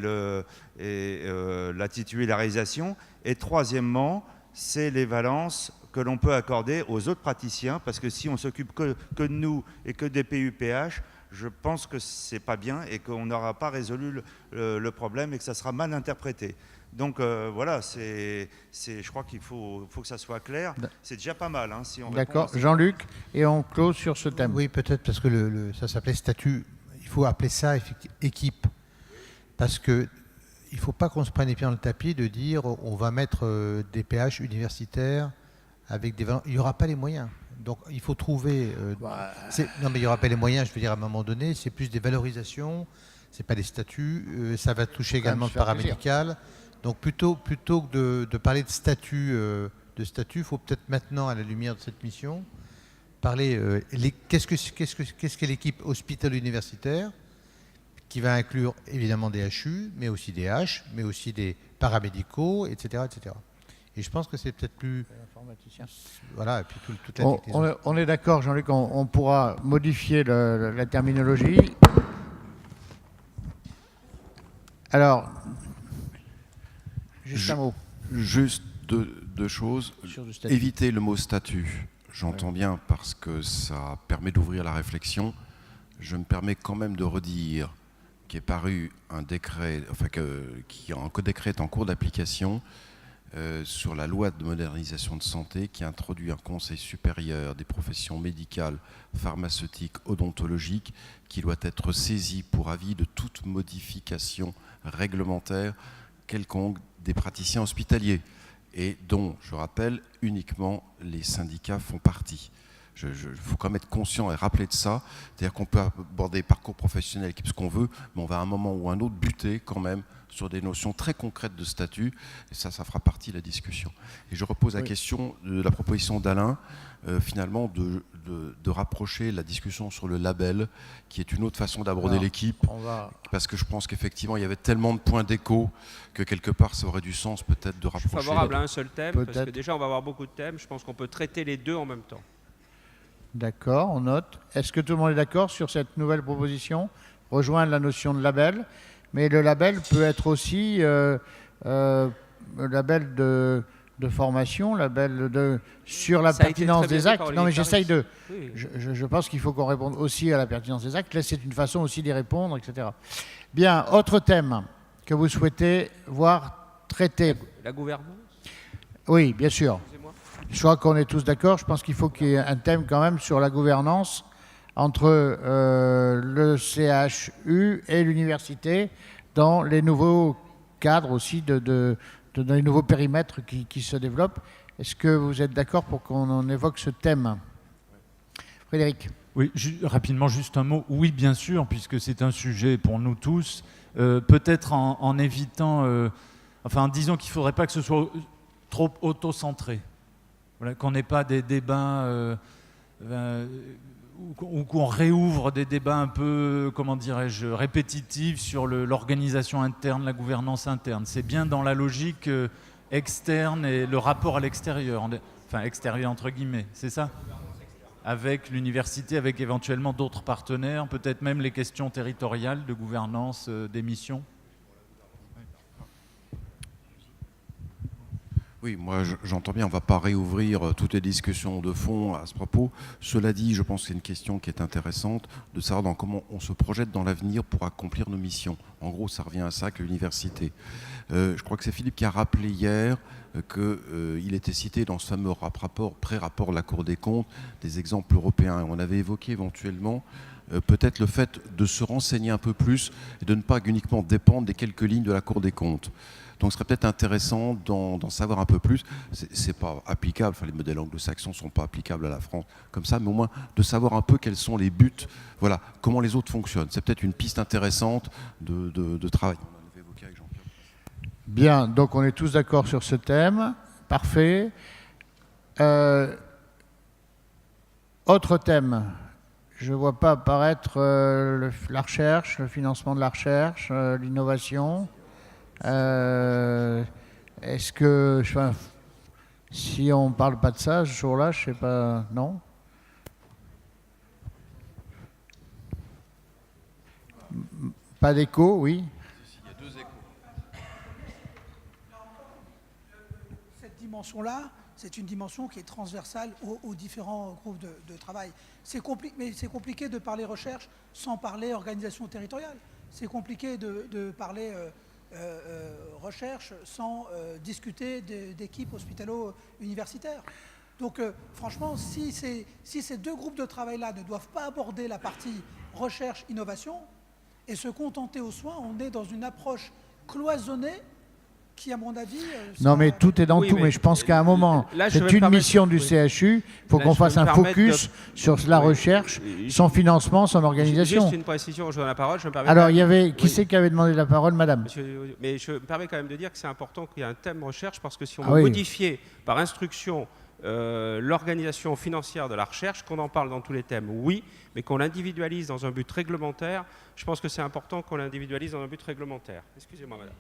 la titularisation. Et troisièmement, c'est les valences que l'on peut accorder aux autres praticiens, parce que si on s'occupe que de nous et que des PUPH, je pense que c'est pas bien et qu'on n'aura pas résolu le problème et que ça sera mal interprété. Donc voilà, je crois qu'il faut que ça soit clair. C'est déjà pas mal. Hein, si on D'accord. Jean-Luc, et on close sur ce thème. Oui, peut-être parce que ça s'appelait statut. Il faut appeler ça équipe. Parce que il ne faut pas qu'on se prenne les pieds dans le tapis de dire on va mettre des PH universitaires avec des valeurs. Il n'y aura pas les moyens. Donc il faut trouver... non mais il n'y aura pas les moyens, je veux dire à un moment donné, c'est plus des valorisations, ce n'est pas des statuts, ça va toucher également le paramédical. Donc plutôt que de parler de statut, il faut peut-être maintenant, à la lumière de cette mission, parler qu'est-ce qu'est l'équipe hospitalo universitaire, qui va inclure évidemment des HU, mais aussi des H, mais aussi des paramédicaux, etc. etc. Et je pense que c'est peut-être plus... Voilà, et puis toute la on est d'accord, Jean-Luc, on pourra modifier la terminologie. Alors, juste un mot. Juste deux choses. Éviter le mot statut. J'entends bien parce que ça permet d'ouvrir la réflexion. Je me permets quand même de redire qu'est paru un décret, un décret est en cours d'application sur la loi de modernisation de santé qui introduit un conseil supérieur des professions médicales, pharmaceutiques, odontologiques qui doit être saisi pour avis de toute modification réglementaire quelconque des praticiens hospitaliers et dont, je rappelle, uniquement les syndicats font partie. Il faut quand même être conscient et rappeler de ça. C'est-à-dire qu'on peut aborder parcours professionnel, ce qu'on veut, mais on va à un moment ou un autre buter quand même sur des notions très concrètes de statut, et ça fera partie de la discussion. Et je repose la question de la proposition d'Alain, finalement, de rapprocher la discussion sur le label, qui est une autre façon d'aborder l'équipe, parce que je pense qu'effectivement, il y avait tellement de points d'écho que quelque part, ça aurait du sens peut-être de rapprocher. Je suis favorable à un seul thème, parce que déjà, on va avoir beaucoup de thèmes. Je pense qu'on peut traiter les deux en même temps. D'accord, on note. Est-ce que tout le monde est d'accord sur cette nouvelle proposition? Rejoindre la notion de label, mais le label peut être aussi label de formation, label sur la pertinence des actes. Non, mais j'essaye de... Oui. Je pense qu'il faut qu'on réponde aussi à la pertinence des actes. Là, c'est une façon aussi d'y répondre, etc. Bien, autre thème que vous souhaitez voir traité. La gouvernance? Oui, bien sûr. Je crois qu'on est tous d'accord. Je pense qu'il faut qu'il y ait un thème quand même sur la gouvernance entre le CHU et l'université dans les nouveaux cadres aussi, dans les nouveaux périmètres qui se développent. Est-ce que vous êtes d'accord pour qu'on évoque ce thème? Frédéric? Oui, rapidement, juste un mot. Oui, bien sûr, puisque c'est un sujet pour nous tous. Peut-être en évitant... disons qu'il ne faudrait pas que ce soit trop auto-centré. Voilà, qu'on n'ait pas des débats... ou qu'on réouvre des débats un peu, comment dirais-je, répétitifs sur l'organisation interne, la gouvernance interne. C'est bien dans la logique externe et le rapport à l'extérieur, enfin extérieur entre guillemets, c'est ça? Avec l'université, avec éventuellement d'autres partenaires, peut-être même les questions territoriales de gouvernance des missions. Oui, moi j'entends bien, on ne va pas réouvrir toutes les discussions de fond à ce propos. Cela dit, je pense que c'est une question qui est intéressante de savoir dans comment on se projette dans l'avenir pour accomplir nos missions. En gros, ça revient à ça avec l'université. Je crois que c'est Philippe qui a rappelé hier qu'il était cité dans ce fameux pré-rapport de la Cour des comptes des exemples européens. On avait évoqué éventuellement peut-être le fait de se renseigner un peu plus et de ne pas uniquement dépendre des quelques lignes de la Cour des comptes. Donc ce serait peut-être intéressant d'en savoir un peu plus. C'est pas applicable, les modèles anglo-saxons ne sont pas applicables à la France comme ça, mais au moins de savoir un peu quels sont les buts, voilà, comment les autres fonctionnent. C'est peut-être une piste intéressante de travail. On en avait évoqué avec Jean-Pierre. Bien, donc on est tous d'accord sur ce thème. Parfait. Autre thème. Je ne vois pas apparaître la recherche, le financement de la recherche, l'innovation. Est-ce que, enfin, si on ne parle pas de ça ce jour-là, je ne sais pas, non? Pas d'écho, oui. Il y a 2 échos. Cette dimension-là, c'est une dimension qui est transversale aux différents groupes de travail. Mais c'est compliqué de parler recherche sans parler organisation territoriale. C'est compliqué de parler recherche sans discuter d'équipes hospitalo-universitaires. Donc franchement, si ces 2 groupes de travail-là ne doivent pas aborder la partie recherche-innovation et se contenter aux soins, on est dans une approche cloisonnée qui, à mon avis... Non, mais tout est dans tout. Mais je pense qu'à un moment, c'est une mission du CHU. Il faut qu'on fasse un focus sur la recherche, son financement, son organisation. Juste une précision, je donne la parole. Alors, il y avait... Qui c'est qui avait demandé la parole, madame? Mais je me permets quand même de dire que c'est important qu'il y ait un thème recherche, parce que si on veut modifier par instruction l'organisation financière de la recherche, qu'on en parle dans tous les thèmes, oui, mais qu'on l'individualise dans un but réglementaire, je pense que c'est important qu'on l'individualise dans un but réglementaire. Excusez-moi, madame.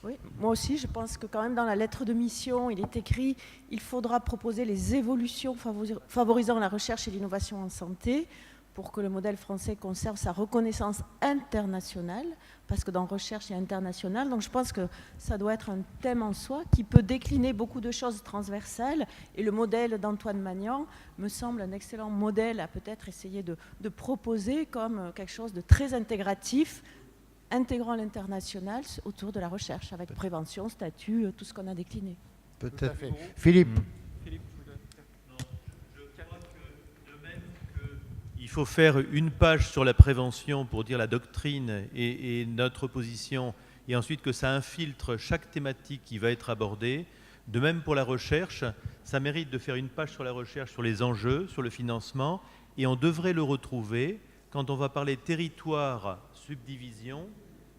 Oui, moi aussi, je pense que quand même dans la lettre de mission, il est écrit « Il faudra proposer les évolutions favorisant la recherche et l'innovation en santé pour que le modèle français conserve sa reconnaissance internationale », parce que dans recherche, il y a international. Donc je pense que ça doit être un thème en soi qui peut décliner beaucoup de choses transversales. Et le modèle d'Antoine Magnan me semble un excellent modèle à peut-être essayer de proposer comme quelque chose de très intégratif, intégrant l'international autour de la recherche, avec prévention, statut, tout ce qu'on a décliné. Peut-être. Philippe. Il faut faire une page sur la prévention pour dire la doctrine et notre position, et ensuite que ça infiltre chaque thématique qui va être abordée. De même pour la recherche, ça mérite de faire une page sur la recherche, sur les enjeux, sur le financement, et on devrait le retrouver quand on va parler territoire, subdivision,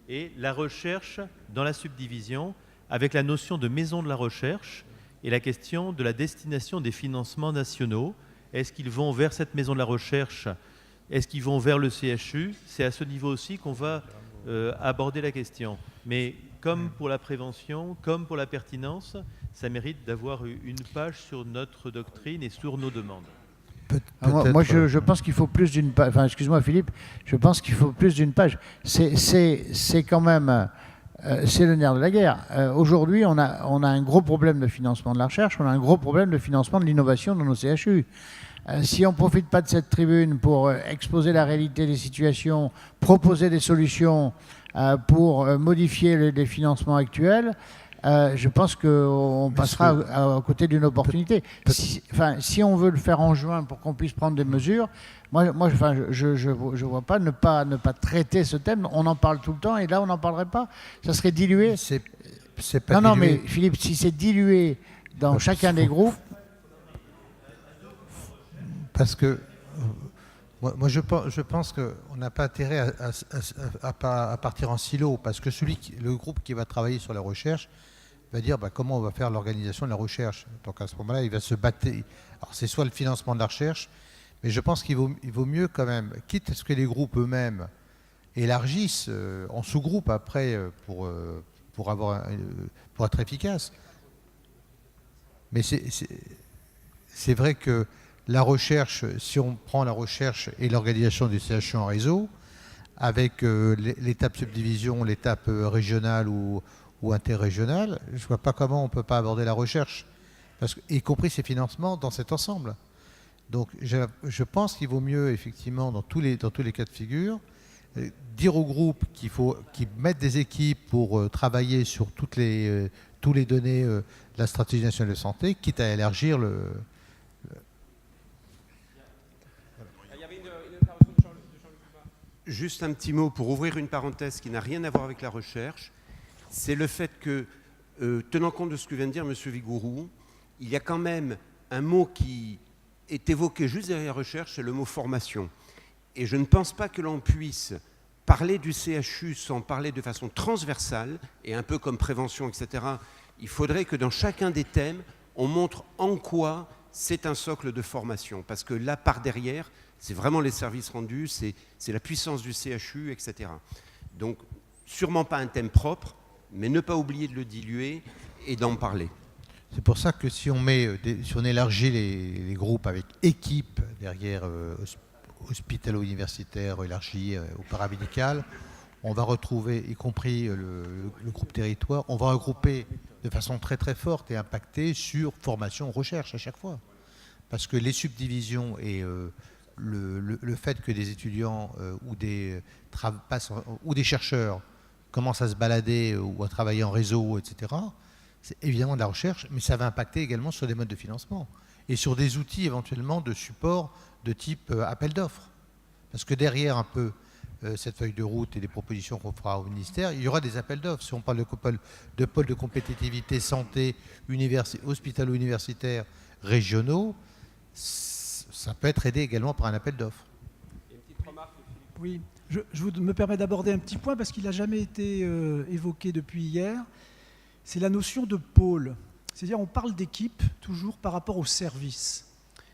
et la recherche dans la subdivision, avec la notion de maison de la recherche et la question de la destination des financements nationaux. Est-ce qu'ils vont vers cette maison de la recherche? Est-ce qu'ils vont vers le CHU? C'est à ce niveau aussi qu'on va aborder la question. Mais comme pour la prévention, comme pour la pertinence, ça mérite d'avoir une page sur notre doctrine et sur nos demandes. Moi, je pense qu'il faut plus d'une page. Enfin, excuse-moi, Philippe, je pense qu'il faut plus d'une page. C'est quand même... c'est le nerf de la guerre. Aujourd'hui, on a un gros problème de financement de la recherche, on a un gros problème de financement de l'innovation dans nos CHU. Si on ne profite pas de cette tribune pour exposer la réalité des situations, proposer des solutions pour modifier les financements actuels, je pense qu'on passera à côté d'une opportunité. Si on veut le faire en juin pour qu'on puisse prendre des mesures, moi je ne vois pas ne pas traiter ce thème. On en parle tout le temps et là, on n'en parlerait pas. Ça serait dilué. C'est pas non, dilué. mais Philippe, si c'est dilué dans chacun des groupes... Parce que moi je pense qu'on n'a pas intérêt à partir en silo, parce que le groupe qui va travailler sur la recherche va dire comment on va faire l'organisation de la recherche. Donc à ce moment-là, il va se battre. Alors c'est soit le financement de la recherche, mais je pense qu'il vaut mieux quand même, quitte à ce que les groupes eux-mêmes élargissent en sous-groupes après pour être efficace. Mais c'est vrai que la recherche, si on prend la recherche et l'organisation du CHU en réseau, avec l'étape subdivision, l'étape régionale ou interrégionale, je ne vois pas comment on ne peut pas aborder la recherche, y compris ses financements dans cet ensemble. Donc je pense qu'il vaut mieux, effectivement, dans tous les cas de figure, dire aux groupes qu'ils mettent des équipes pour travailler sur tous les données de la stratégie nationale de santé, quitte à élargir le... Juste un petit mot pour ouvrir une parenthèse qui n'a rien à voir avec la recherche. C'est le fait que, tenant compte de ce que vient de dire M. Vigourou, il y a quand même un mot qui est évoqué juste derrière la recherche, c'est le mot formation. Et je ne pense pas que l'on puisse parler du CHU sans parler de façon transversale, et un peu comme prévention, etc. Il faudrait que dans chacun des thèmes, on montre en quoi c'est un socle de formation, parce que là, par derrière, c'est vraiment les services rendus, c'est la puissance du CHU, etc. Donc, sûrement pas un thème propre, mais ne pas oublier de le diluer et d'en parler. C'est pour ça que si on élargit les groupes avec équipe derrière hospitalo-universitaire élargi au paramédical, on va retrouver, y compris le groupe territoire, on va regrouper de façon très très forte et impactée sur formation, recherche à chaque fois. Parce que les subdivisions et le fait que des étudiants ou des chercheurs commencent à se balader ou à travailler en réseau, etc., c'est évidemment de la recherche, mais ça va impacter également sur des modes de financement et sur des outils éventuellement de support de type appel d'offres. Parce que derrière un peu cette feuille de route et des propositions qu'on fera au ministère, il y aura des appels d'offres. Si on parle de pôles de compétitivité, santé, hospitalo-universitaires, régionaux, ça peut être aidé également par un appel d'offres. Oui, je me permets d'aborder un petit point parce qu'il n'a jamais été évoqué depuis hier. C'est la notion de pôle. C'est-à-dire on parle d'équipe toujours par rapport au service.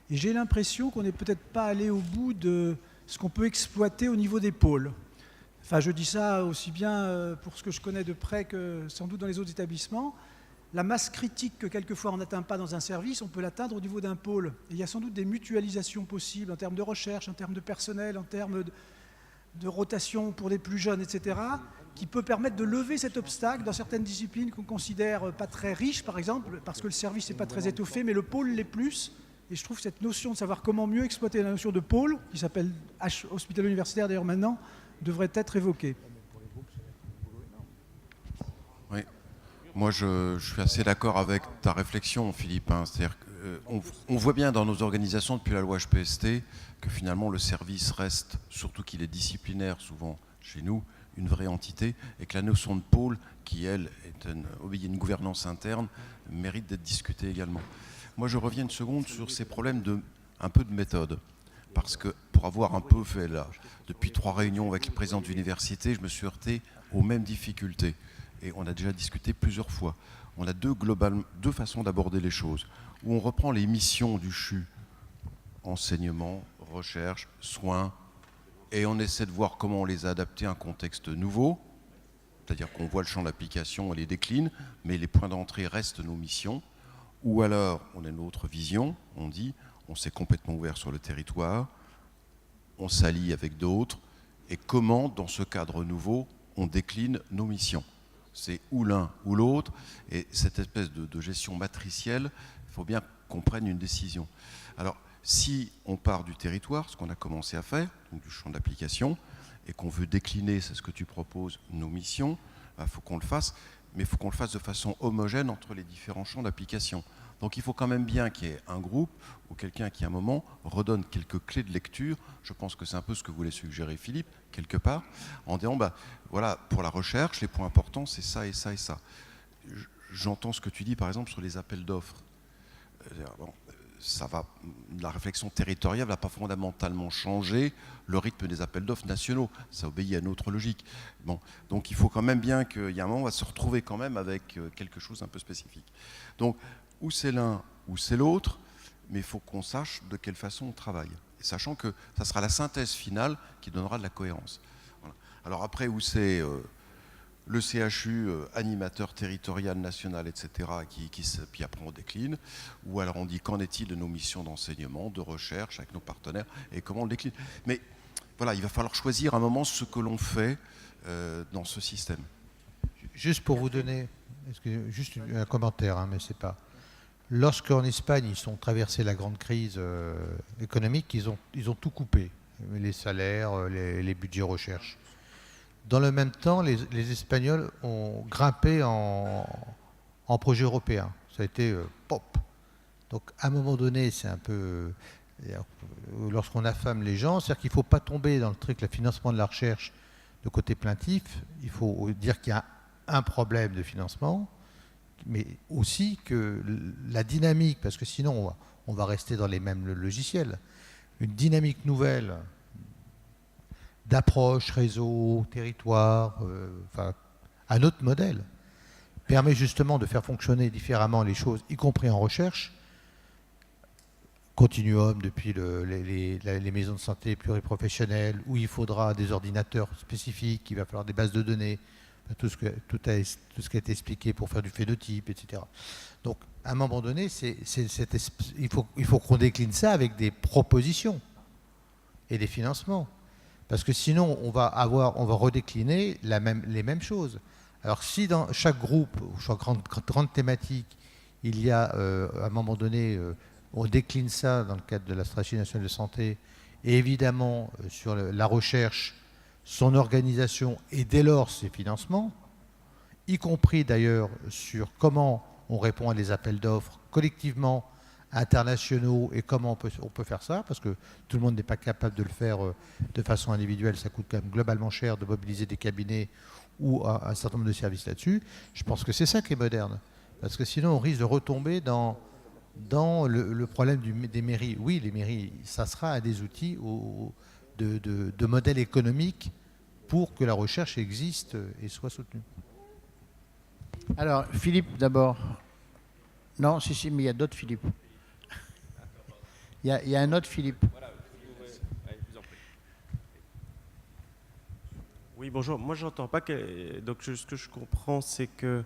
Et j'ai l'impression qu'on n'est peut-être pas allé au bout de ce qu'on peut exploiter au niveau des pôles. Enfin, je dis ça aussi bien pour ce que je connais de près que sans doute dans les autres établissements. La masse critique que quelquefois on n'atteint pas dans un service, on peut l'atteindre au niveau d'un pôle. Et il y a sans doute des mutualisations possibles en termes de recherche, en termes de personnel, en termes de rotation pour les plus jeunes, etc., qui peut permettre de lever cet obstacle dans certaines disciplines qu'on considère pas très riches, par exemple, parce que le service n'est pas très étoffé, mais le pôle l'est plus. Et je trouve que cette notion de savoir comment mieux exploiter la notion de pôle, qui s'appelle hospitalo-universitaire d'ailleurs maintenant, devrait être évoquée. Oui, moi je suis assez d'accord avec ta réflexion, Philippe. C'est-à-dire qu'on voit bien dans nos organisations depuis la loi HPST que finalement le service reste, surtout qu'il est disciplinaire souvent chez nous, une vraie entité, et que la notion de pôle, qui elle obéit à une gouvernance interne, mérite d'être discutée également. Moi je reviens une seconde sur ces problèmes un peu de méthode. Parce que pour avoir un peu fait là, depuis 3 réunions avec les présidents d'université, je me suis heurté aux mêmes difficultés. Et on a déjà discuté plusieurs fois. On a deux façons d'aborder les choses. Où on reprend les missions du CHU, enseignement, recherche, soins, et on essaie de voir comment on les a adaptés à un contexte nouveau, c'est-à-dire qu'on voit le champ d'application, on les décline, mais les points d'entrée restent nos missions. Ou alors, on a une autre vision, on dit, on s'est complètement ouvert sur le territoire, on s'allie avec d'autres, et comment, dans ce cadre nouveau, on décline nos missions. C'est ou l'un ou l'autre, et cette espèce de gestion matricielle, il faut bien qu'on prenne une décision. Alors, si on part du territoire, ce qu'on a commencé à faire, donc du champ d'application, et qu'on veut décliner, c'est ce que tu proposes, nos missions, il faut qu'on le fasse, mais il faut qu'on le fasse de façon homogène entre les différents champs d'application. Donc il faut quand même bien qu'il y ait un groupe ou quelqu'un qui à un moment redonne quelques clés de lecture. Je pense que c'est un peu ce que voulait suggérer Philippe, quelque part, en disant, voilà, pour la recherche, les points importants, c'est ça et ça et ça. J'entends ce que tu dis, par exemple, sur les appels d'offres. Ça va, la réflexion territoriale ne va pas fondamentalement changer le rythme des appels d'offres nationaux. Ça obéit à une autre logique. Bon, donc il faut quand même bien qu'il y a un moment, on va se retrouver quand même avec quelque chose un peu spécifique. Donc, ou c'est l'un ou c'est l'autre, mais il faut qu'on sache de quelle façon on travaille. Et sachant que ça sera la synthèse finale qui donnera de la cohérence. Voilà. Alors après, où c'est le CHU, animateur territorial, national, etc., puis après on décline, ou alors on dit qu'en est-il de nos missions d'enseignement, de recherche avec nos partenaires, et comment on le décline. Mais voilà, il va falloir choisir à un moment ce que l'on fait dans ce système. Juste pour vous donner, juste un commentaire, mais c'est pas... Lorsqu'en Espagne, ils ont traversé la grande crise économique, ils ont tout coupé, les salaires, les budgets recherche. Dans le même temps, les Espagnols ont grimpé en projet européen. Ça a été pop. Donc à un moment donné, c'est un peu... lorsqu'on affame les gens, c'est-à-dire qu'il ne faut pas tomber dans le truc, le financement de la recherche de côté plaintif. Il faut dire qu'il y a un problème de financement, mais aussi que la dynamique, parce que sinon on va rester dans les mêmes logiciels, une dynamique nouvelle d'approche, réseau, territoire, un autre modèle, permet justement de faire fonctionner différemment les choses, y compris en recherche, continuum depuis les maisons de santé pluriprofessionnelles, où il faudra des ordinateurs spécifiques, il va falloir des bases de données, tout ce qui a été expliqué pour faire du phénotype, etc. Donc, à un moment donné, il faut qu'on décline ça avec des propositions et des financements. Parce que sinon, on va redécliner les mêmes choses. Alors, si dans chaque groupe, ou chaque grande thématique, il y a, à un moment donné, on décline ça dans le cadre de la stratégie nationale de santé, et évidemment, sur la recherche, son organisation et dès lors ses financements, y compris d'ailleurs sur comment on répond à des appels d'offres collectivement, internationaux, et comment on peut faire ça, parce que tout le monde n'est pas capable de le faire de façon individuelle, ça coûte quand même globalement cher de mobiliser des cabinets ou un certain nombre de services là-dessus. Je pense que c'est ça qui est moderne, parce que sinon on risque de retomber dans le problème des mairies. Oui, les mairies, ça sera un des outils de modèle économique pour que la recherche existe et soit soutenue. Alors, Philippe d'abord. Non, si, mais il y a d'autres Philippe. Il y a un autre Philippe. Oui, bonjour. Moi, j'entends pas que. Donc, ce que je comprends, c'est que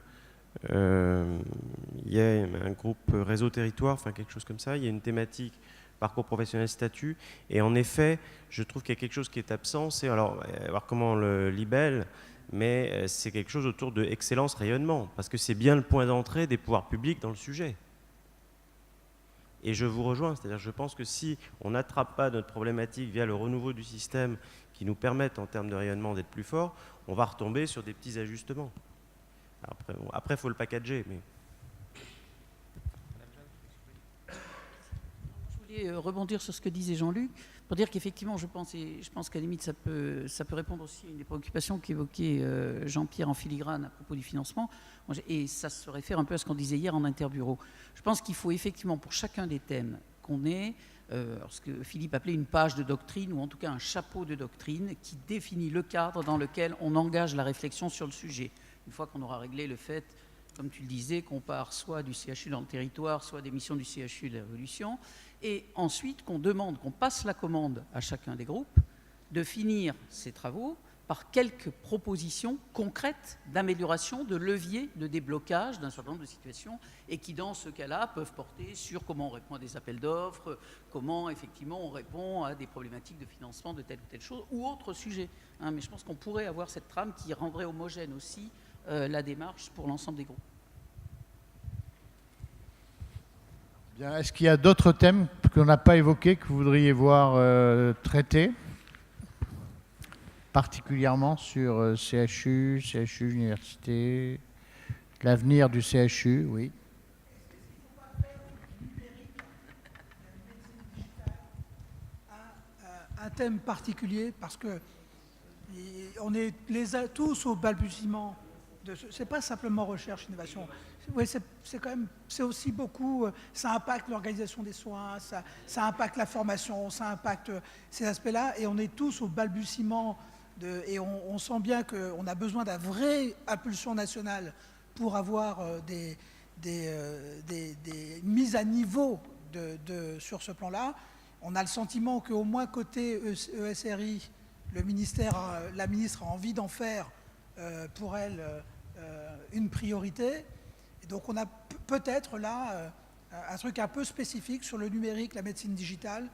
il y a un groupe réseau territoire, enfin quelque chose comme ça. Il y a une thématique parcours professionnel statut. Et en effet, je trouve qu'il y a quelque chose qui est absent. C'est alors voir comment on le libelle, mais c'est quelque chose autour de excellence rayonnement, parce que c'est bien le point d'entrée des pouvoirs publics dans le sujet. Et je vous rejoins, c'est-à-dire je pense que si on n'attrape pas notre problématique via le renouveau du système qui nous permette en termes de rayonnement d'être plus fort, on va retomber sur des petits ajustements. Après, faut le packager. Mais... Je voulais rebondir sur ce que disait Jean-Luc, pour dire qu'effectivement, je pense qu'à la limite, ça peut répondre aussi à une des préoccupations qu'évoquait Jean-Pierre en filigrane à propos du financement, et ça se réfère un peu à ce qu'on disait hier en interbureau. Je pense qu'il faut effectivement, pour chacun des thèmes qu'on ait, ce que Philippe appelait une page de doctrine, ou en tout cas un chapeau de doctrine, qui définit le cadre dans lequel on engage la réflexion sur le sujet. Une fois qu'on aura réglé le fait, comme tu le disais, qu'on part soit du CHU dans le territoire, soit des missions du CHU de l'évolution, et ensuite qu'on demande, qu'on passe la commande à chacun des groupes de finir ces travaux par quelques propositions concrètes d'amélioration, de levier, de déblocage d'un certain nombre de situations, et qui dans ce cas-là peuvent porter sur comment on répond à des appels d'offres, comment effectivement on répond à des problématiques de financement de telle ou telle chose, ou autre sujet. Mais je pense qu'on pourrait avoir cette trame qui rendrait homogène aussi la démarche pour l'ensemble des groupes. Bien, est-ce qu'il y a d'autres thèmes qu'on n'a pas évoqués que vous voudriez voir traités, particulièrement sur CHU, université, l'avenir du CHU, oui. Un thème particulier, parce que on est tous au balbutiement. C'est pas simplement recherche, innovation. Oui, c'est quand même, c'est aussi beaucoup. Ça impacte l'organisation des soins, ça impacte la formation, ça impacte ces aspects-là, et on est tous au balbutiement et on sent bien qu'on a besoin d'une vraie impulsion nationale pour avoir des mises à niveau sur ce plan-là. On a le sentiment qu'au moins côté ESRI, la ministre a envie d'en faire pour elle une priorité. Et donc on a peut-être là un truc un peu spécifique sur le numérique, la médecine digitale.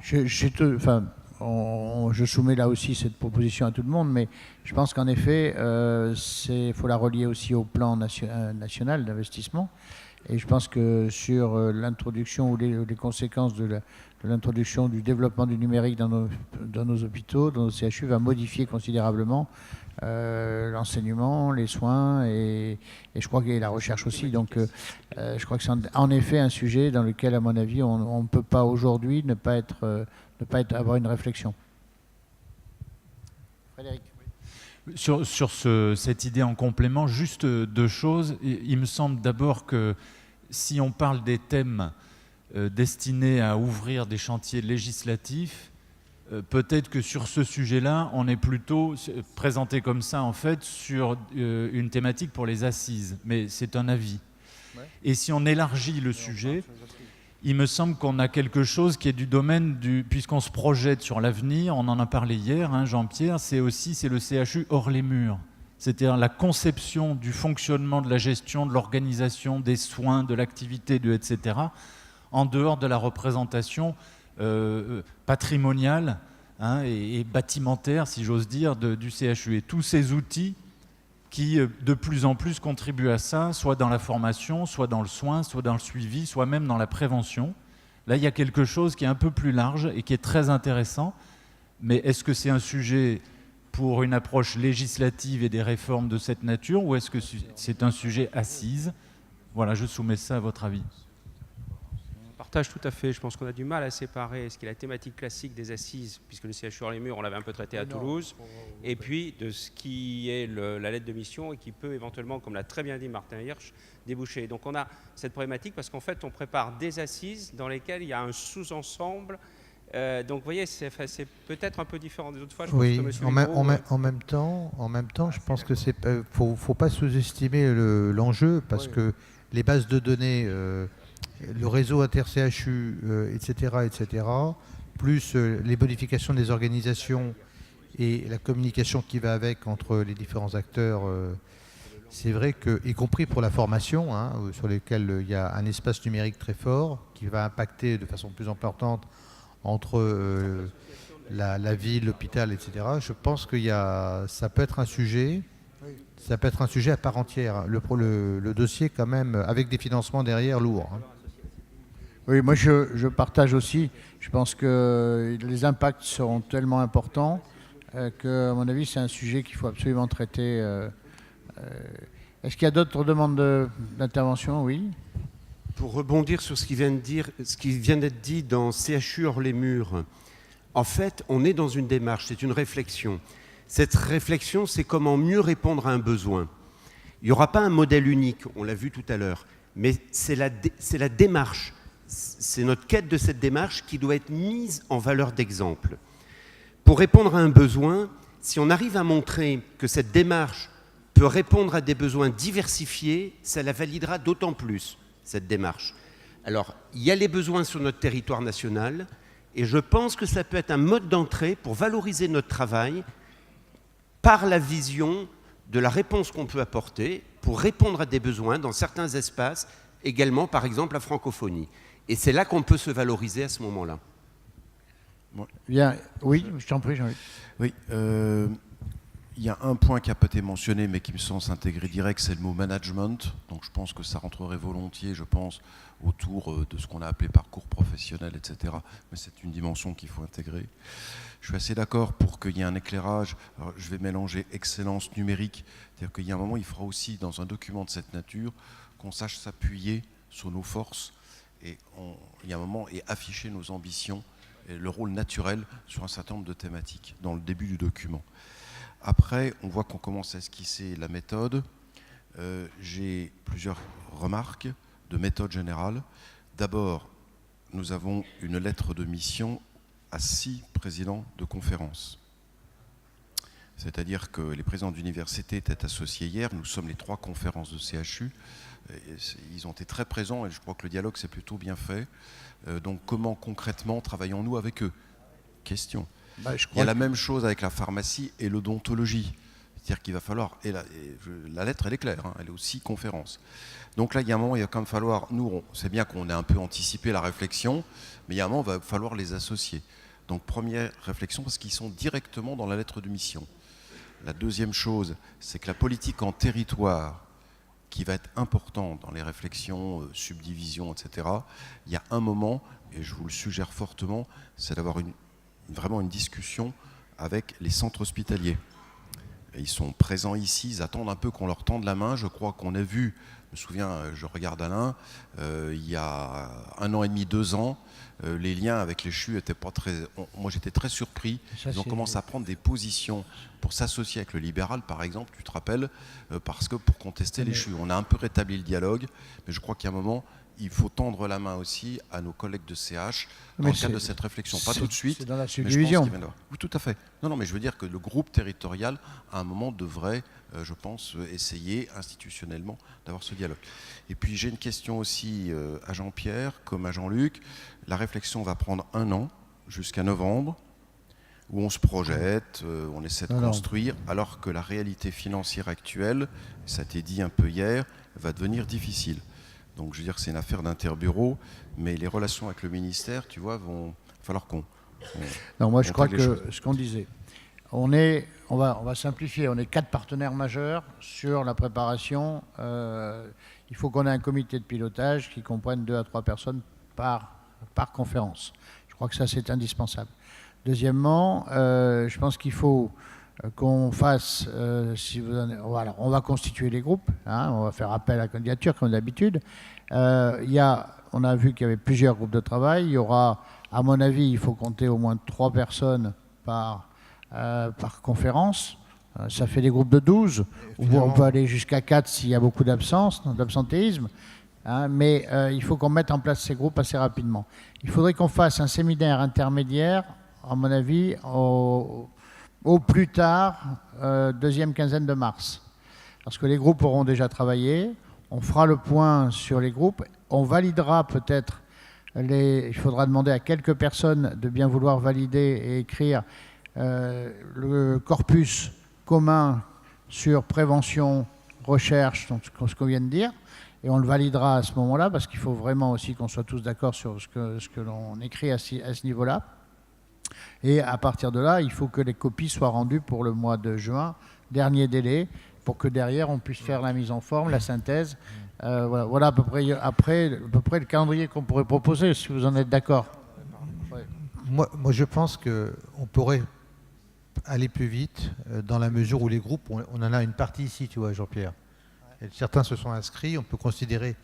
Je soumets là aussi cette proposition à tout le monde, mais je pense qu'en effet, il faut la relier aussi au plan national d'investissement. Et je pense que sur l'introduction ou les conséquences de l'introduction du développement du numérique dans nos hôpitaux, dans nos CHU, va modifier considérablement l'enseignement, les soins et je crois qu'il y a la recherche aussi. Donc je crois que c'est en effet un sujet dans lequel, à mon avis, on ne peut pas aujourd'hui ne pas avoir une réflexion. Frédéric. Sur cette idée en complément, juste deux choses. Il me semble d'abord que si on parle des thèmes destinés à ouvrir des chantiers législatifs, peut-être que sur ce sujet-là, on est plutôt présenté comme ça, en fait, sur une thématique pour les assises. Mais c'est un avis. Ouais. Et si on élargit le sujet, il me semble qu'on a quelque chose qui est du domaine du... Puisqu'on se projette sur l'avenir, on en a parlé hier, hein, Jean-Pierre, c'est le CHU hors les murs. C'est-à-dire la conception du fonctionnement, de la gestion, de l'organisation, des soins, de l'activité, etc., en dehors de la représentation patrimoniale, hein, et bâtimentaire, si j'ose dire, du CHU. Et tous ces outils qui, de plus en plus, contribuent à ça, soit dans la formation, soit dans le soin, soit dans le suivi, soit même dans la prévention. Là, il y a quelque chose qui est un peu plus large et qui est très intéressant. Mais est-ce que c'est un sujet pour une approche législative et des réformes de cette nature, ou est-ce que c'est un sujet assise? Voilà, je soumets ça à votre avis. Partage tout à fait. Je pense qu'on a du mal à séparer ce qui est la thématique classique des assises, puisque le CHU hors les murs, on l'avait un peu traité à Toulouse, et puis de ce qui est la lettre de mission et qui peut éventuellement, comme l'a très bien dit Martin Hirsch, déboucher. Donc on a cette problématique parce qu'en fait, on prépare des assises dans lesquelles il y a un sous-ensemble. Donc vous voyez, c'est peut-être un peu différent des autres fois. Je pense que Monsieur en même temps, je pense que faut pas sous-estimer l'enjeu, parce que les bases de données, le réseau inter-CHU, etc., plus les modifications des organisations et la communication qui va avec entre les différents acteurs, c'est vrai que, y compris pour la formation, hein, sur lesquels il y a un espace numérique très fort qui va impacter de façon plus importante entre la ville, l'hôpital, etc. Je pense que ça peut être un sujet. Ça peut être un sujet à part entière. Le dossier, quand même, avec des financements derrière, lourds. Hein. Oui, moi je partage aussi. Je pense que les impacts seront tellement importants que, à mon avis, c'est un sujet qu'il faut absolument traiter. Est-ce qu'il y a d'autres demandes d'intervention? Oui. Pour rebondir sur ce qui vient d'être dit dans CHU hors les murs, en fait, on est dans une démarche, c'est une réflexion. Cette réflexion, c'est comment mieux répondre à un besoin. Il n'y aura pas un modèle unique, on l'a vu tout à l'heure, mais c'est la démarche, c'est notre quête de cette démarche qui doit être mise en valeur d'exemple. Pour répondre à un besoin, si on arrive à montrer que cette démarche peut répondre à des besoins diversifiés, ça la validera d'autant plus, cette démarche. Alors, il y a les besoins sur notre territoire national, et je pense que ça peut être un mode d'entrée pour valoriser notre travail par la vision de la réponse qu'on peut apporter pour répondre à des besoins dans certains espaces, également par exemple la francophonie. Et c'est là qu'on peut se valoriser à ce moment-là. Bien, oui, je t'en prie, Jean-Luc. Oui, il y a un point qui n'a pas été mentionné, mais qui me semble s'intégrer direct, c'est le mot management. Donc je pense que ça rentrerait volontiers, je pense, autour de ce qu'on a appelé parcours professionnel, etc. Mais c'est une dimension qu'il faut intégrer. Je suis assez d'accord pour qu'il y ait un éclairage. Alors, je vais mélanger excellence numérique. C'est-à-dire qu'il y a un moment, il faudra aussi, dans un document de cette nature, qu'on sache s'appuyer sur nos forces et il y a un moment, et afficher nos ambitions et le rôle naturel sur un certain nombre de thématiques dans le début du document. Après, on voit qu'on commence à esquisser la méthode. J'ai plusieurs remarques de méthode générale. D'abord, nous avons une lettre de mission à 6 présidents de conférences. C'est-à-dire que les présidents d'université étaient associés hier. Nous sommes les 3 conférences de CHU. Ils ont été très présents et je crois que le dialogue s'est plutôt bien fait. Donc comment concrètement travaillons-nous avec eux? Question. Il y a la même chose avec la pharmacie et l'odontologie. C'est-à-dire qu'il va falloir, la lettre elle est claire, hein, elle est aussi conférence. Donc là il y a un moment, il va quand même falloir, nous c'est bien qu'on ait un peu anticipé la réflexion, mais il y a un moment, il va falloir les associer. Donc première réflexion, parce qu'ils sont directement dans la lettre de mission. La deuxième chose, c'est que la politique en territoire, qui va être importante dans les réflexions, subdivision, etc., il y a un moment, et je vous le suggère fortement, c'est d'avoir vraiment une discussion avec les centres hospitaliers. Et ils sont présents ici, ils attendent un peu qu'on leur tende la main. Je crois qu'on a vu, je me souviens, je regarde Alain, il y a 1 an et demi, 2 ans, les liens avec les CHU n'étaient pas très... Moi j'étais très surpris. Ils ont commencé à prendre des positions pour s'associer avec le libéral, par exemple, tu te rappelles, parce que pour contester les CHU. On a un peu rétabli le dialogue, mais je crois qu'il y a un moment, il faut tendre la main aussi à nos collègues de CH dans Mais le cadre de cette réflexion. Pas tout de suite. C'est dans la mais je pense subdivision. qu'il va y en avoir. Oui, tout à fait. Non, mais je veux dire que le groupe territorial, à un moment, devrait, je pense, essayer institutionnellement d'avoir ce dialogue. Et puis j'ai une question aussi à Jean-Pierre, comme à Jean-Luc. La réflexion va prendre 1 an, jusqu'à novembre, où on se projette, on essaie de construire, alors que la réalité financière actuelle, ça t'est dit un peu hier, va devenir difficile. Donc je veux dire que c'est une affaire d'interbureau, mais les relations avec le ministère, tu vois, vont falloir qu'on... Non, moi je crois que ce qu'on disait, on va simplifier, on est 4 partenaires majeurs sur la préparation. Il faut qu'on ait un comité de pilotage qui comprenne 2 à 3 personnes par conférence. Je crois que ça c'est indispensable. Deuxièmement, je pense qu'il faut qu'on fasse, voilà, on va constituer les groupes, hein, on va faire appel à la candidature comme d'habitude. On a vu qu'il y avait plusieurs groupes de travail. Il y aura, à mon avis, il faut compter au moins 3 personnes par conférence. Ça fait des groupes de 12, où on peut aller jusqu'à 4 s'il y a beaucoup d'absentéisme. Hein, mais il faut qu'on mette en place ces groupes assez rapidement. Il faudrait qu'on fasse un séminaire intermédiaire, à mon avis, au plus tard, deuxième quinzaine de mars. Parce que les groupes auront déjà travaillé, on fera le point sur les groupes, on validera peut-être, il faudra demander à quelques personnes de bien vouloir valider et écrire le corpus commun sur prévention, recherche, donc ce qu'on vient de dire, et on le validera à ce moment-là, parce qu'il faut vraiment aussi qu'on soit tous d'accord sur ce que l'on écrit à ce niveau-là. Et à partir de là, il faut que les copies soient rendues pour le mois de juin, dernier délai, pour que derrière on puisse faire la mise en forme, la synthèse. Voilà à peu près le calendrier qu'on pourrait proposer, si vous en êtes d'accord. Ouais. Moi, je pense qu'on pourrait aller plus vite dans la mesure où les groupes, on en a une partie ici, tu vois, Jean-Pierre. Certains se sont inscrits, on peut considérer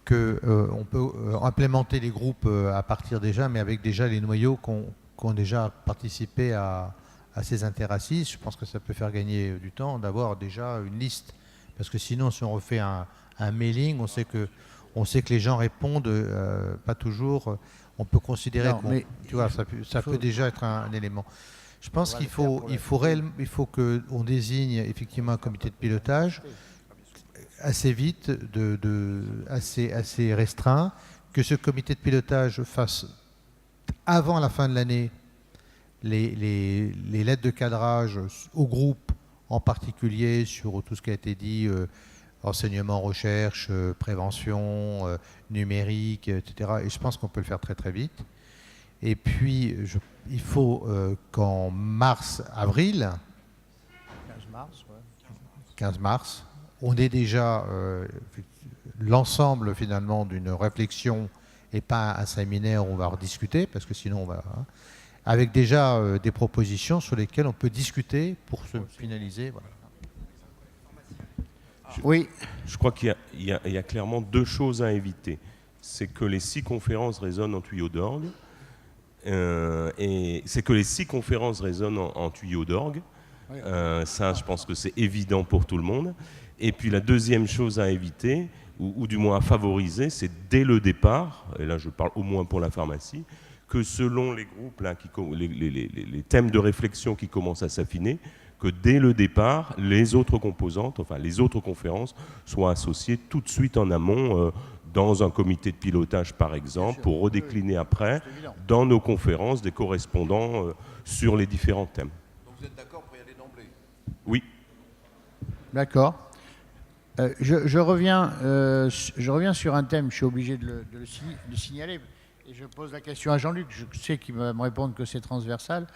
qu'on peut implémenter les groupes à partir déjà, mais avec déjà les noyaux qui ont déjà participé à ces interassises. Je pense que ça peut faire gagner du temps d'avoir déjà une liste. Parce que sinon, si on refait un mailing, on sait que les gens répondent, pas toujours. On peut considérer ça peut déjà être un élément. Je pense qu'il faut qu'on désigne effectivement un comité de pilotage assez vite, assez restreint, que ce comité de pilotage fasse avant la fin de l'année les lettres de cadrage au groupe, en particulier sur tout ce qui a été dit, enseignement, recherche, prévention, numérique, etc. Et je pense qu'on peut le faire très très vite. Et puis, il faut qu'en mars-avril, 15 mars, on ait déjà l'ensemble finalement d'une réflexion et pas un séminaire où on va rediscuter, parce que sinon on va... Hein, avec déjà des propositions sur lesquelles on peut discuter pour se finaliser. Voilà. Oui. Je crois qu'il y a clairement 2 choses à éviter. C'est que les 6 conférences résonnent en tuyau d'orgue. Et c'est que les 6 conférences résonnent en tuyau d'orgue. Ça, je pense que c'est évident pour tout le monde. Et puis la deuxième chose à éviter, ou du moins à favoriser, c'est dès le départ, et là je parle au moins pour la pharmacie, que selon les groupes, là, les thèmes de réflexion qui commencent à s'affiner, que dès le départ, les autres composantes, enfin les autres conférences, soient associées tout de suite en amont dans un comité de pilotage, par exemple, pour redécliner après, dans nos conférences, des correspondants sur les différents thèmes. Donc vous êtes d'accord pour y aller d'emblée? Oui. D'accord. Je reviens sur un thème, je suis obligé de le signaler, et je pose la question à Jean-Luc, je sais qu'il va me répondre que c'est transversal,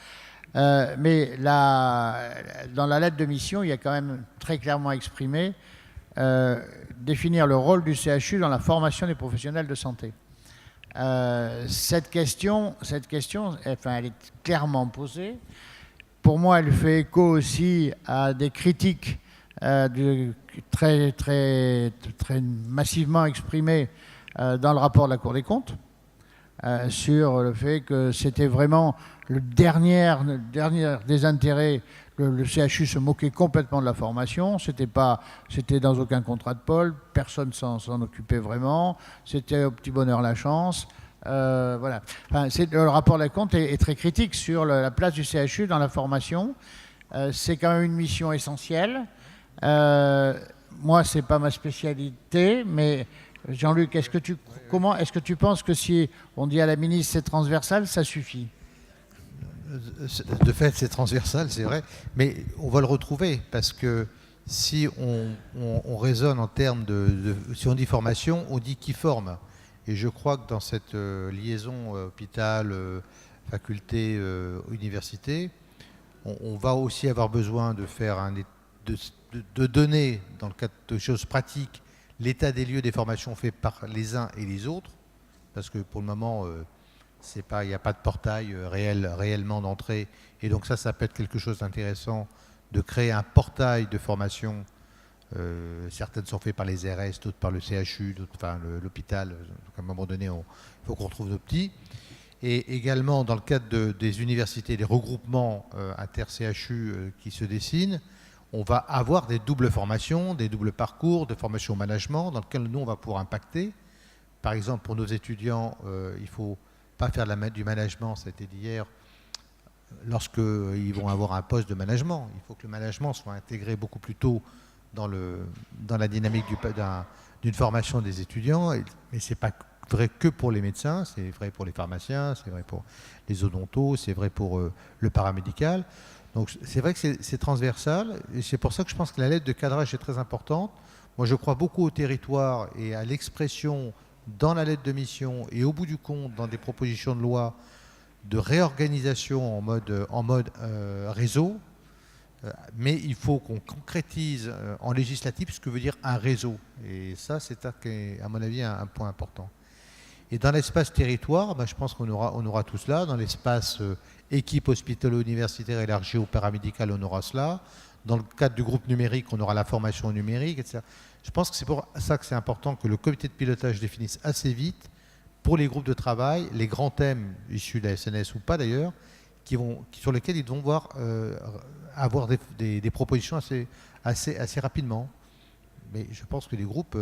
mais dans la lettre de mission, il y a quand même très clairement exprimé définir le rôle du CHU dans la formation des professionnels de santé. Cette question, elle est clairement posée. Pour moi, elle fait écho aussi à des critiques très massivement exprimées dans le rapport de la Cour des comptes sur le fait que c'était vraiment le dernier des intérêts le CHU se moquait complètement de la formation, c'était dans aucun contrat de pôle, personne s'en occupait vraiment, c'était au petit bonheur la chance. Voilà. Enfin, le rapport des comptes est très critique sur la place du CHU dans la formation. C'est quand même une mission essentielle. Moi, c'est pas ma spécialité, mais Jean-Luc, est-ce que tu penses que si on dit à la ministre c'est transversal, ça suffit? De fait, c'est transversal, c'est vrai, mais on va le retrouver parce que si on raisonne en termes si on dit formation, on dit qui forme. Et je crois que dans cette liaison hôpital, faculté, université, on va aussi avoir besoin de faire de donner, dans le cadre de choses pratiques, l'état des lieux des formations faites par les uns et les autres, parce que pour le moment, il n'y a pas de portail réellement d'entrée, et donc ça peut être quelque chose d'intéressant de créer un portail de formation. Certaines sont faites par les RS, d'autres par le CHU, d'autres par l'hôpital. Donc à un moment donné, il faut qu'on retrouve nos petits. Et également, dans le cadre des universités, des regroupements inter-CHU qui se dessinent, on va avoir des doubles formations, des doubles parcours de formation au management dans lesquels nous, on va pouvoir impacter. Par exemple, pour nos étudiants, il ne faut pas faire du management, ça a été dit hier, lorsqu'ils vont avoir un poste de management. Il faut que le management soit intégré beaucoup plus tôt dans la dynamique d'une formation des étudiants. Mais ce n'est pas vrai que pour les médecins, c'est vrai pour les pharmaciens, c'est vrai pour les odontos, c'est vrai pour le paramédical. Donc c'est vrai que c'est transversal, et c'est pour ça que je pense que la lettre de cadrage est très importante. Moi, je crois beaucoup au territoire et à l'expression dans la lettre de mission et au bout du compte dans des propositions de loi de réorganisation en mode réseau. Mais il faut qu'on concrétise en législatif ce que veut dire un réseau. Et ça, c'est à mon avis un point important. Et dans l'espace territoire, je pense qu'on aura tout cela. Dans l'espace équipe hospitalo-universitaire élargie au paramédical, on aura cela. Dans le cadre du groupe numérique, on aura la formation numérique, etc. Je pense que c'est pour ça que c'est important que le comité de pilotage définisse assez vite, pour les groupes de travail, les grands thèmes issus de la SNS ou pas d'ailleurs, sur lesquels ils vont avoir des propositions assez rapidement. Mais je pense que les groupes,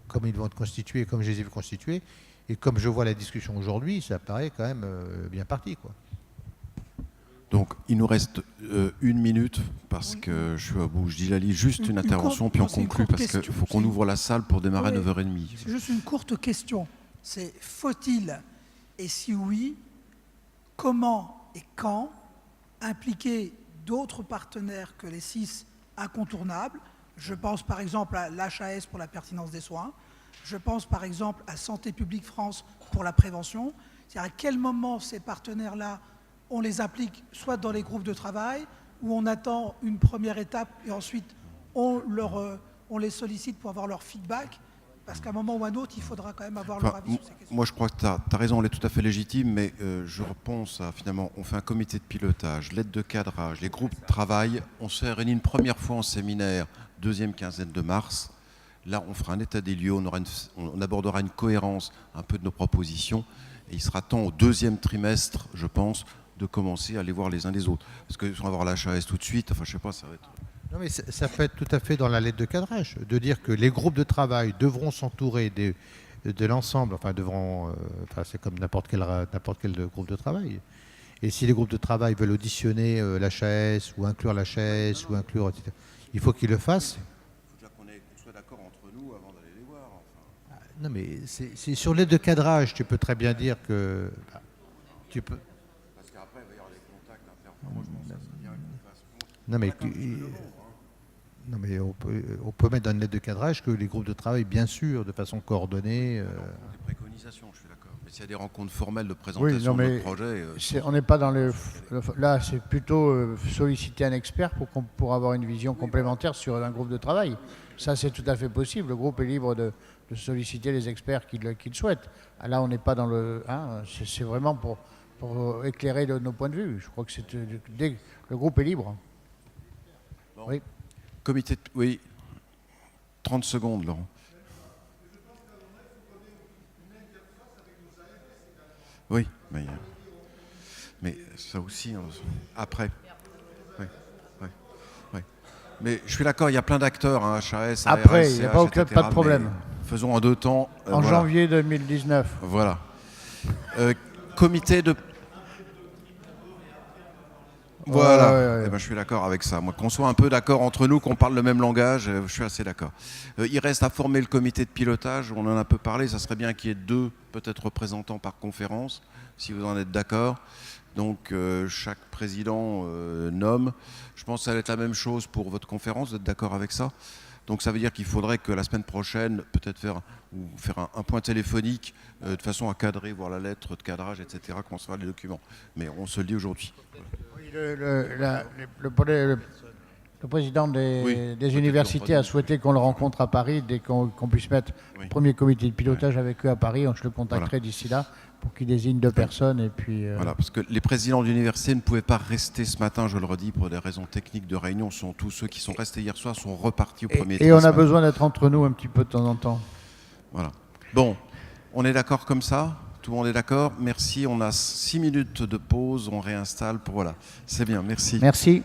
comme ils vont être constitués, comme je les ai vus constitués, et comme je vois la discussion aujourd'hui, ça paraît quand même bien parti, quoi. Donc, il nous reste 1 minute, parce que je suis à bout. Je dis Lali, juste une intervention, puis on conclut, parce qu'il faut qu'on ouvre la salle pour démarrer à 9h30. C'est juste une courte question. C'est faut-il, et si oui, comment et quand impliquer d'autres partenaires que les 6 incontournables? Je pense par exemple à l'HAS pour la pertinence des soins. Je pense par exemple à Santé publique France pour la prévention. C'est-à-dire à quel moment ces partenaires-là, on les applique soit dans les groupes de travail, où on attend une première étape et ensuite on les sollicite pour avoir leur feedback, parce qu'à un moment ou à un autre, il faudra quand même avoir leur avis sur ces questions. Moi, je crois que tu as raison, elle est tout à fait légitime, mais je repense à, finalement, on fait un comité de pilotage, l'aide de cadrage, les groupes de travail, on se réunit une première fois en séminaire, 2e quinzaine de mars. Là, on fera un état des lieux, on abordera une cohérence un peu de nos propositions, et il sera temps au 2e trimestre, je pense, de commencer à aller voir les uns les autres. Parce que si on va voir la HAS tout de suite, enfin, je sais pas, ça va être... Non, mais ça peut être tout à fait dans la lettre de cadrage, de dire que les groupes de travail devront s'entourer de l'ensemble, c'est comme n'importe quel groupe de travail. Et si les groupes de travail veulent auditionner l'HAS ou inclure l'HAS ou inclure, etc., il faut qu'ils le fassent. Il faut qu'on soit d'accord entre nous avant d'aller les voir. Enfin. Non, mais c'est sur l'aide de cadrage, tu peux très bien dire que... tu peux... Parce qu'après, il va y avoir les contacts internes. Moi, je pense que ça serait bien qu'on fasse... Non, mais on peut mettre dans une lettre de cadrage que les groupes de travail, bien sûr, de façon coordonnée... Des préconisations, je suis d'accord. Mais s'il y a des rencontres formelles de présentation de notre projet... on n'est pas dans le... Là, c'est plutôt solliciter un expert pour avoir une vision complémentaire sur un groupe de travail. Ça, c'est tout à fait possible. Le groupe est libre de solliciter les experts qu'il souhaite. Là, on n'est pas dans le... c'est vraiment pour éclairer nos points de vue. Je crois que le groupe est libre. Bon. Oui. Comité... Oui. 30 secondes, Laurent. Oui, mais ça aussi, après. Oui, oui. Mais je suis d'accord, il y a plein d'acteurs, hein, HAS, Après, il n'y a pas de problème. Faisons en 2 temps. En janvier 2019. Voilà. Comité de... Voilà, ouais. Eh ben, je suis d'accord avec ça. Moi, qu'on soit un peu d'accord entre nous, qu'on parle le même langage, je suis assez d'accord. Il reste à former le comité de pilotage, on en a un peu parlé, ça serait bien qu'il y ait 2 peut-être représentants par conférence, si vous en êtes d'accord. Donc chaque président nomme. Je pense que ça va être la même chose pour votre conférence, vous êtes d'accord avec ça? Donc ça veut dire qu'il faudrait que la semaine prochaine, peut-être faire un point téléphonique de façon à cadrer, voir la lettre de cadrage, etc., qu'on se fera les documents. Mais on se le dit aujourd'hui. Le président des universités a souhaité qu'on le rencontre à Paris dès qu'on puisse mettre le premier comité de pilotage avec eux à Paris. Je le contacterai d'ici là pour qu'il désigne 2 personnes. Et puis, Voilà, parce que les présidents d'université ne pouvaient pas rester ce matin, je le redis, pour des raisons techniques de réunion. Tous ceux qui sont restés hier soir sont repartis au premier et on a besoin d'être entre nous un petit peu de temps en temps. Voilà. Bon, on est d'accord comme ça? Tout le monde est d'accord? Merci, on a 6 minutes de pause, on réinstalle pour... Voilà, c'est bien, merci. Merci.